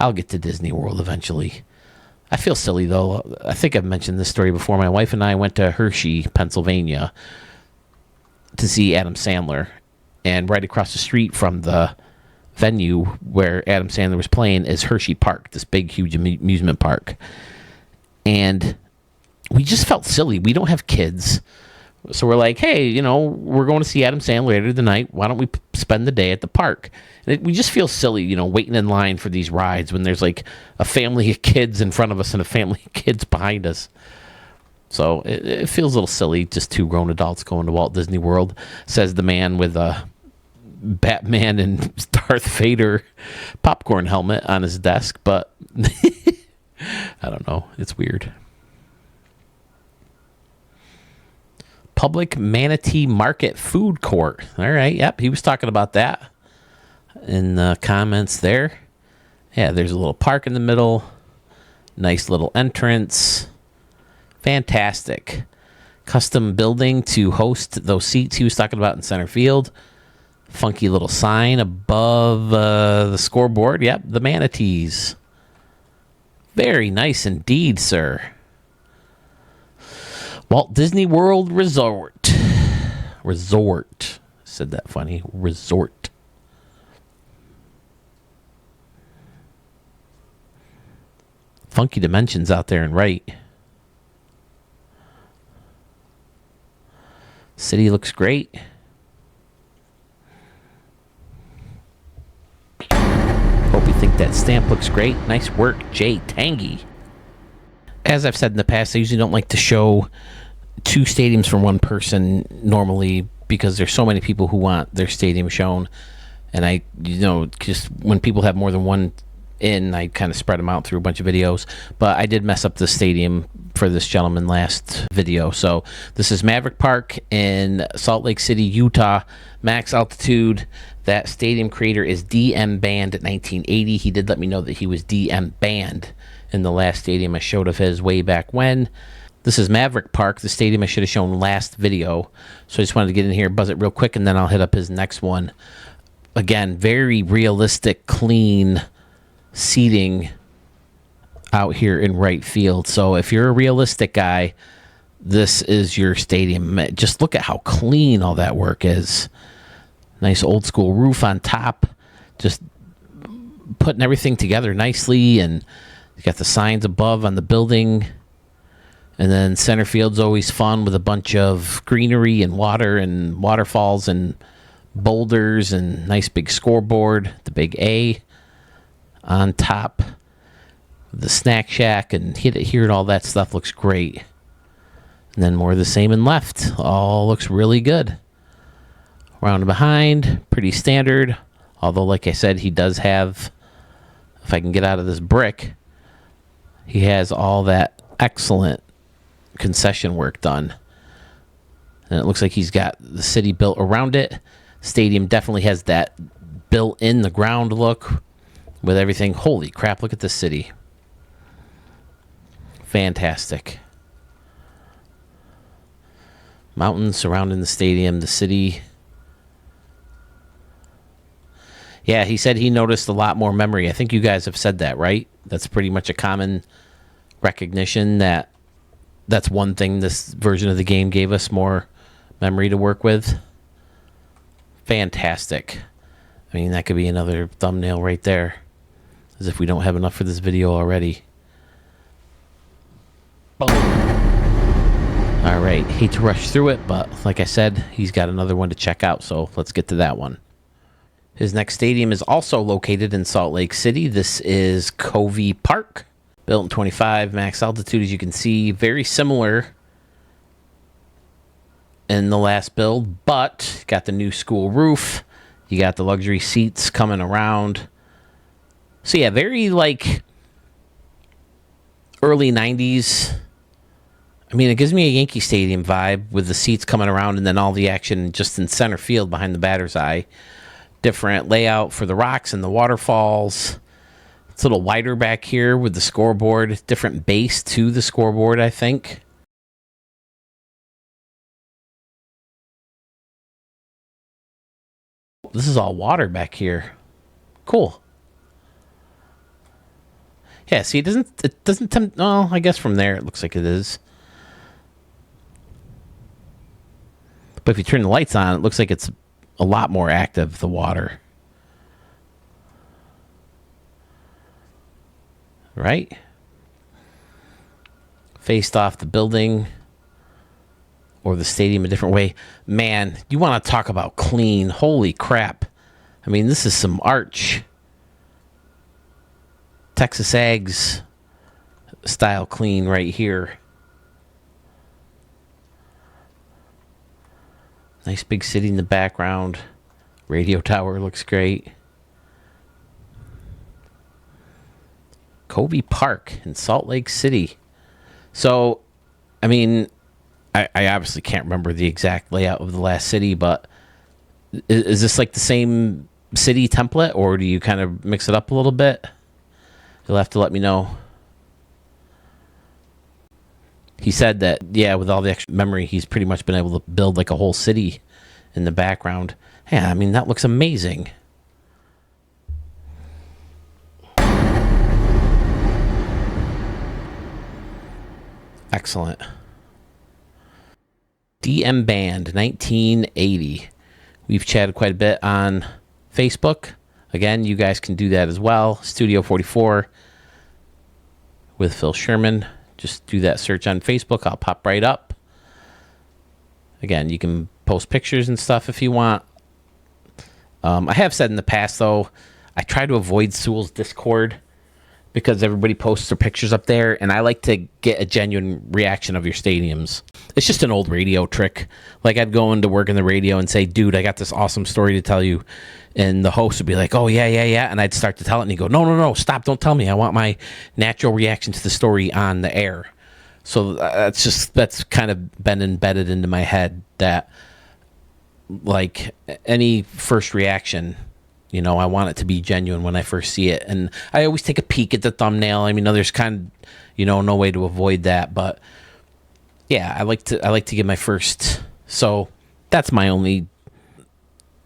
I'll get to Disney World eventually. I feel silly, though. I think I've mentioned this story before. My wife and I went to Hershey, Pennsylvania to see Adam Sandler. And right across the street from the venue where Adam Sandler was playing is Hershey Park, this big, huge amusement park. And we just felt silly. We don't have kids. So we're like, hey, you know, we're going to see Adam Sandler later tonight. Why don't we spend the day at the park? And we just feel silly, you know, waiting in line for these rides when there's like a family of kids in front of us and a family of kids behind us. So it feels a little silly, just two grown adults going to Walt Disney World, says the man with a Batman and Darth Vader popcorn helmet on his desk. But I don't know. It's weird. Public Manatee Market Food Court. All right. Yep. He was talking about that in the comments there. Yeah, there's a little park in the middle. Nice little entrance. Fantastic. Custom building to host those seats he was talking about in center field. Funky little sign above the scoreboard. Yep, the Manatees. Very nice indeed, sir. Walt Disney World Resort. Said that funny. Resort. Funky dimensions out there and right. City looks great. Hope you think that stamp looks great. Nice work, Jay Tangy. As I've said in the past, I usually don't like to show two stadiums from one person normally because there's so many people who want their stadium shown. And I, you know, just when people have more than one in, I kind of spread them out through a bunch of videos. But I did mess up the stadium for this gentleman last video. So this is Maverick Park in Salt Lake City, Utah. Max altitude. That stadium creator is DM Band at 1980. He did let me know that he was DM Band in the last stadium I showed of his way back when. This is Maverick Park, the stadium I should have shown last video. So I just wanted to get in here, buzz it real quick, and then I'll hit up his next one. Again, very realistic, clean seating out here in right field. So if you're a realistic guy, this is your stadium. Just look at how clean all that work is. Nice old school roof on top. Just putting everything together nicely, and you got the signs above on the building. And then center field's always fun with a bunch of greenery and water and waterfalls and boulders and nice big scoreboard, the big A on top. The snack shack and here and all that stuff looks great. And then more of the same in left. All looks really good. Around and behind, pretty standard. Although, like I said, he does have, if I can get out of this brick, he has all that excellent concession work done. And it looks like he's got the city built around it. Stadium definitely has that built in the ground look with everything. Holy crap, look at this city. Fantastic. Mountains surrounding the stadium, the city. Yeah, he said he noticed a lot more memory. I think you guys have said that, right? That's pretty much a common recognition that that's one thing this version of the game gave us, more memory to work with. Fantastic. I mean, that could be another thumbnail right there, as if we don't have enough for this video already. Boom. All right, hate to rush through it, but like I said, he's got another one to check out, so let's get to that one. His next stadium is also located in Salt Lake City. This is Covey Park, built in 25, max altitude, as you can see. Very similar in the last build, but got the new school roof. You got the luxury seats coming around. So yeah, very like early 90s. I mean, it gives me a Yankee Stadium vibe with the seats coming around and then all the action just in center field behind the batter's eye. Different layout for the rocks and the waterfalls. It's a little wider back here with the scoreboard. Different base to the scoreboard, I think. This is all water back here. Cool. Yeah, see, it doesn't tempt. Well, I guess from there it looks like it is. But if you turn the lights on, it looks like it's a lot more active, the water. Right? Faced off the building or the stadium a different way. Man, you want to talk about clean. Holy crap. I mean, this is some arch. Texas Ags style clean right here. Nice big city in the background. Radio tower looks great. Covey Park in Salt Lake City. So, I mean, I obviously can't remember the exact layout of the last city, but is this like the same city template, or do you kind of mix it up a little bit? You'll have to let me know. He said that, yeah, with all the extra memory, he's pretty much been able to build like a whole city in the background. Yeah, I mean, that looks amazing. Excellent. DM Band 1980. We've chatted quite a bit on Facebook. Again, you guys can do that as well. Studio 44 with Phil Sherman. Just do that search on Facebook. I'll pop right up. Again, you can post pictures and stuff if you want. I have said in the past, though, I try to avoid Sewell's Discord because everybody posts their pictures up there, and I like to get a genuine reaction of your stadiums. It's just an old radio trick. Like, I'd go into work in the radio and say, dude, I got this awesome story to tell you. And the host would be like, oh, yeah. And I'd start to tell it, and he'd go, no, stop, don't tell me. I want my natural reaction to the story on the air. So that's kind of been embedded into my head that, like, any first reaction, you know, I want it to be genuine when I first see it. And I always take a peek at the thumbnail. I mean, there's kind of, you know, no way to avoid that. But yeah, I like to give my first. So that's my only.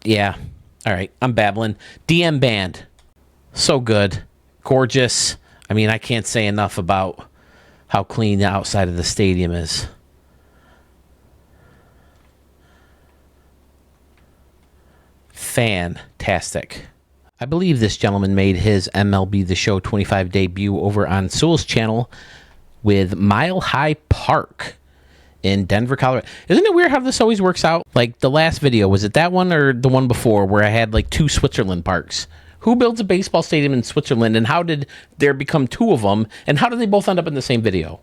Yeah. All right. I'm babbling. DM Band. So good. Gorgeous. I mean, I can't say enough about how clean the outside of the stadium is. Fantastic. I believe this gentleman made his MLB The Show 25 debut over on Sewell's channel with Mile High Park in Denver, Colorado. Isn't it weird how this always works out? Like the last video, was it that one or the one before where I had like two Switzerland parks? Who builds a baseball stadium in Switzerland, and how did there become two of them, and how did they both end up in the same video?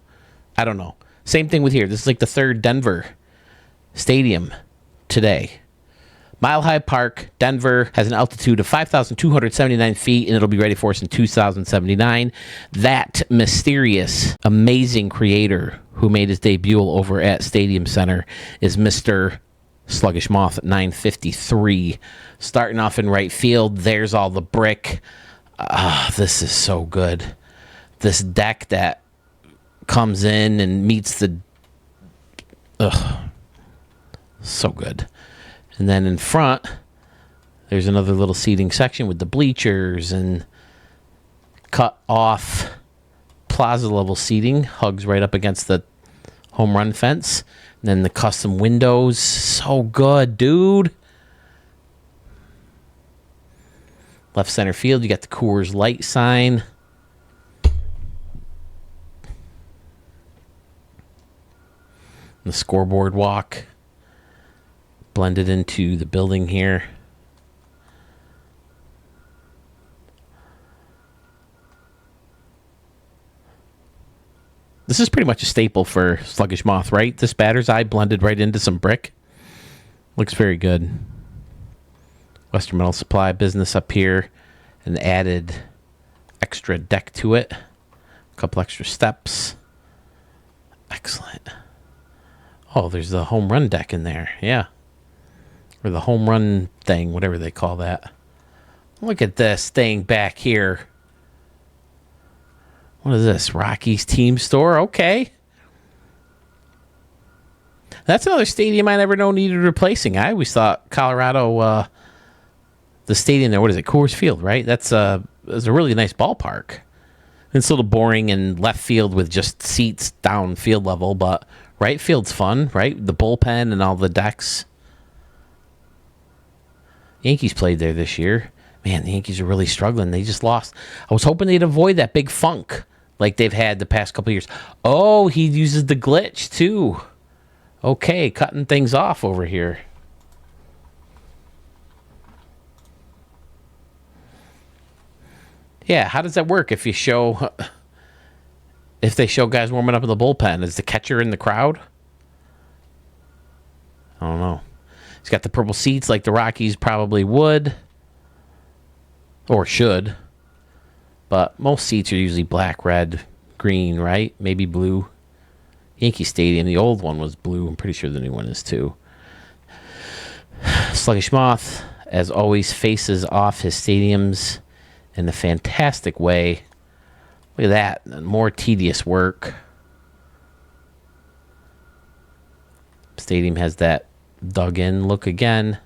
I don't know. Same thing with here. This is like the third Denver stadium today. Mile High Park, Denver, has an altitude of 5,279 feet, and it'll be ready for us in 2079. That mysterious, amazing creator who made his debut over at Stadium Center is Mr. Sluggish Moth at 953. Starting off in right field, there's all the brick. This is so good. This deck that comes in and meets the... so good. And then in front, there's another little seating section with the bleachers and cut off plaza level seating. Hugs right up against the home run fence. And then the custom windows. So good, dude. Left center field, you got the Coors Light sign. The scoreboard walk blended into the building here. This is pretty much a staple for Sluggish Moth, right? This batter's eye blended right into some brick. Looks very good. Western Metal Supply business up here. An added extra deck to it. A couple extra steps. Excellent. Oh, there's the home run deck in there. Yeah. Or the home run thing, whatever they call that. Look at this thing back here. What is this? Rockies team store? Okay. That's another stadium I never know needed replacing. I always thought Colorado, the stadium there, what is it? Coors Field, right? That's a really nice ballpark. It's a little boring in left field with just seats down field level, but right field's fun, right? The bullpen and all the decks. Yankees played there this year. Man, the Yankees are really struggling. They just lost. I was hoping they'd avoid that big funk like they've had the past couple of years. Oh, he uses the glitch too. Okay, cutting things off over here. Yeah, how does that work if they show guys warming up in the bullpen? Is the catcher in the crowd? I don't know. He's got the purple seats like the Rockies probably would. Or should. But most seats are usually black, red, green, right? Maybe blue. Yankee Stadium, the old one was blue. I'm pretty sure the new one is too. Sluggish Moth, as always, faces off his stadiums in a fantastic way. Look at that. More tedious work. Stadium has that dug-in look again.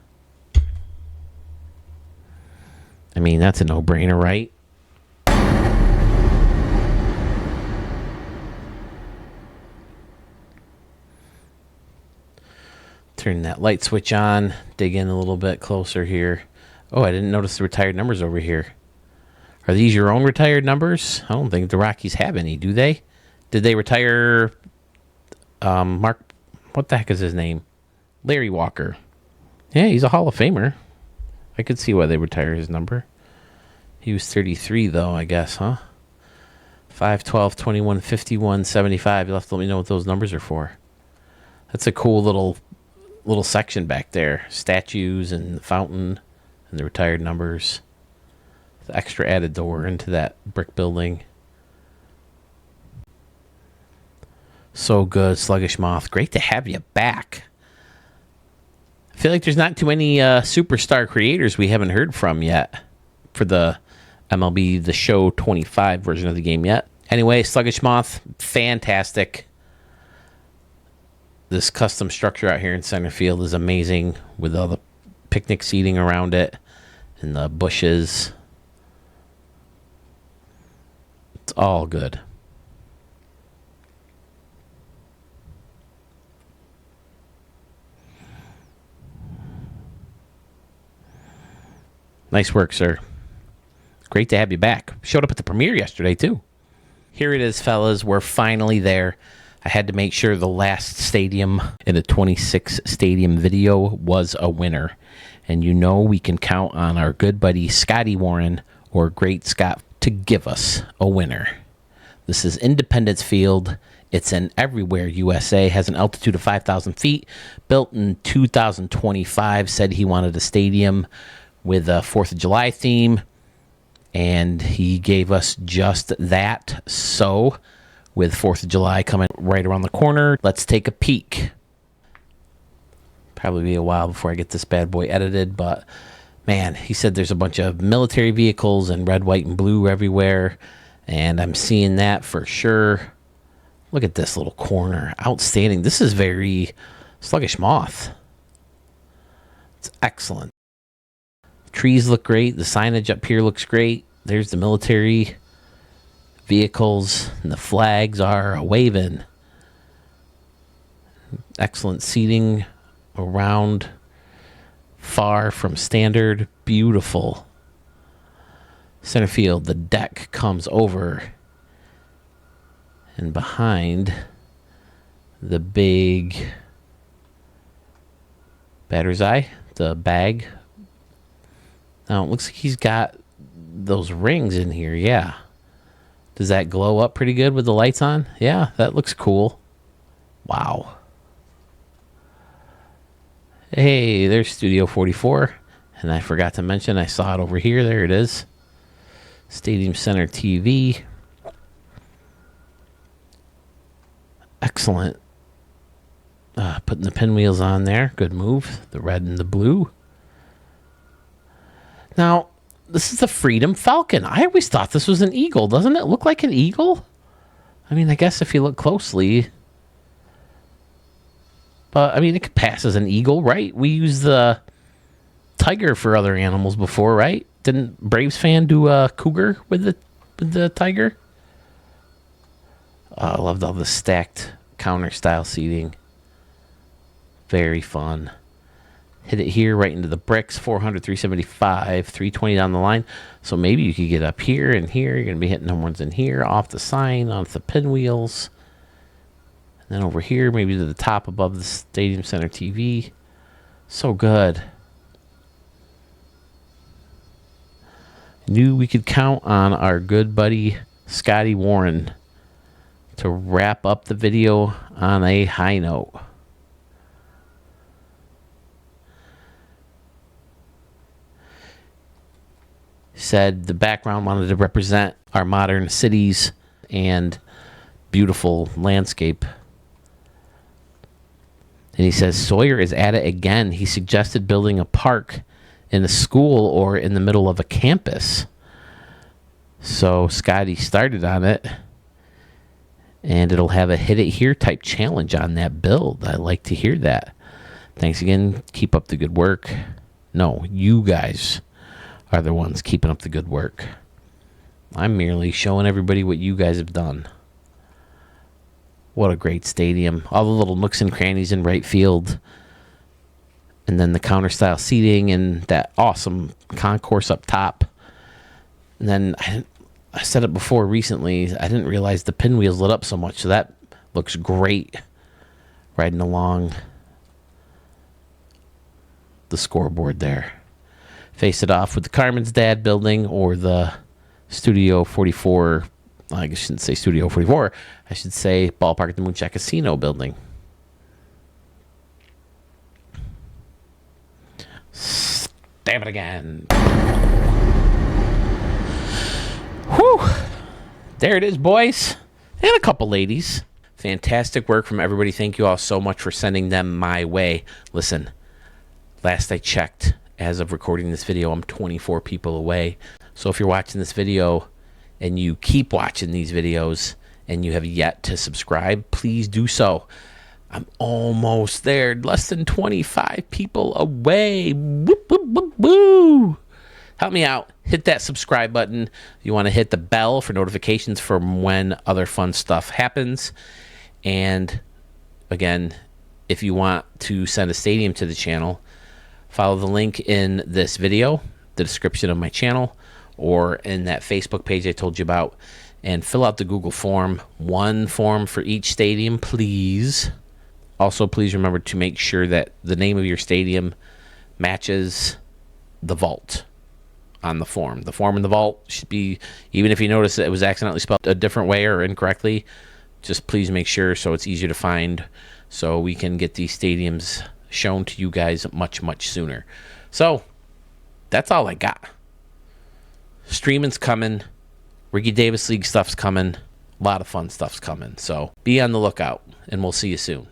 I mean, that's a no-brainer, right? Turn that light switch on. Dig in a little bit closer here. Oh, I didn't notice the retired numbers over here. Are these your own retired numbers? I don't think the Rockies have any, do they? Did they retire Mark? What the heck is his name? Larry Walker. Yeah, he's a Hall of Famer. I could see why they retire his number. He was 33, though, I guess, huh? 5, 12, 21, 51, 75. You'll have to let me know what those numbers are for. That's a cool little section back there. Statues and the fountain and the retired numbers. The extra added door into that brick building. So good, Sluggish Moth. Great to have you back. I feel like there's not too many superstar creators we haven't heard from yet for the MLB The Show 25 version of the game yet. Anyway, Sluggish Moth, fantastic. This custom structure out here in center field is amazing with all the picnic seating around it and the bushes. It's all good. Nice work, sir. Great to have you back. Showed up at the premiere yesterday, too. Here it is, fellas. We're finally there. I had to make sure the last stadium in a 26 stadium video was a winner. And you know we can count on our good buddy Scotty Warren or Great Scott to give us a winner. This is Independence Field. It's in Everywhere, USA. Has an altitude of 5,000 feet. Built in 2025. Said he wanted a stadium with a 4th of July theme. And he gave us just that. So, with 4th of July coming right around the corner, let's take a peek. Probably be a while before I get this bad boy edited, but man, he said there's a bunch of military vehicles and red, white, and blue everywhere, and I'm seeing that for sure. Look at this little corner. Outstanding. This is very Sluggish Moth. It's excellent. Trees look great. The signage up here looks great. There's the military vehicles, and the flags are waving. Excellent seating around, far from standard. Beautiful. Center field, the deck comes over and behind the big batter's eye, the bag. Now, it looks like he's got those rings in here, yeah. Does that glow up pretty good with the lights on? Yeah, that looks cool. Wow. Hey, there's Studio 44. And I forgot to mention, I saw it over here. There it is. Stadium Center TV. Excellent. Putting the pinwheels on there. Good move. The red and the blue. Now, this is the Freedom Falcon. I always thought this was an eagle. Doesn't it look like an eagle? I mean, I guess if you look closely. But, I mean, it could pass as an eagle, right? We use the tiger for other animals before, right? Didn't Braves fan do a cougar with the tiger? I loved all the stacked counter style seating. Very fun. Hit it here right into the bricks. 400, 375, 320 down the line. So maybe you could get up here and here. You're going to be hitting home runs in here, off the sign, off the pinwheels. And then over here, maybe to the top above the Stadium Center TV. So good. Knew we could count on our good buddy Scotty Warren to wrap up the video on a high note. Said the background wanted to represent our modern cities and beautiful landscape. And he says Sawyer is at it again. He suggested building a park in a school or in the middle of a campus. So Scotty started on it. And it'll have a hit it here type challenge on that build. I like to hear that. Thanks again. Keep up the good work. No, you guys are the ones keeping up the good work. I'm merely showing everybody what you guys have done. What a great stadium. All the little nooks and crannies in right field. And then the counter style seating and that awesome concourse up top. And then I said it before recently, I didn't realize the pinwheels lit up so much. So that looks great. Riding along the scoreboard there. Face it off with the Carmen's Dad building or the Studio 44. I shouldn't say Studio 44. I should say Ballpark at the Moonshot Casino building. Stab it again. Whew. There it is, boys. And a couple ladies. Fantastic work from everybody. Thank you all so much for sending them my way. Listen, last I checked, as of recording this video, I'm 24 people away. So if you're watching this video and you keep watching these videos and you have yet to subscribe, please do so. I'm almost there. Less than 25 people away. Woo, woo, woo, woo. Help me out. Hit that subscribe button. You want to hit the bell for notifications from when other fun stuff happens. And again, if you want to send a stadium to the channel, follow the link in this video, the description of my channel, or in that Facebook page I told you about, and fill out the Google form. One form for each stadium, please. Also, please remember to make sure that the name of your stadium matches the vault on the form. The form in the vault should be, even if you notice that it was accidentally spelled a different way or incorrectly, just please make sure so it's easier to find so we can get these stadiums shown to you guys much, much sooner. So, that's all I got. Streaming's coming. Ricky Davis League stuff's coming. A lot of fun stuff's coming. So, be on the lookout, and we'll see you soon.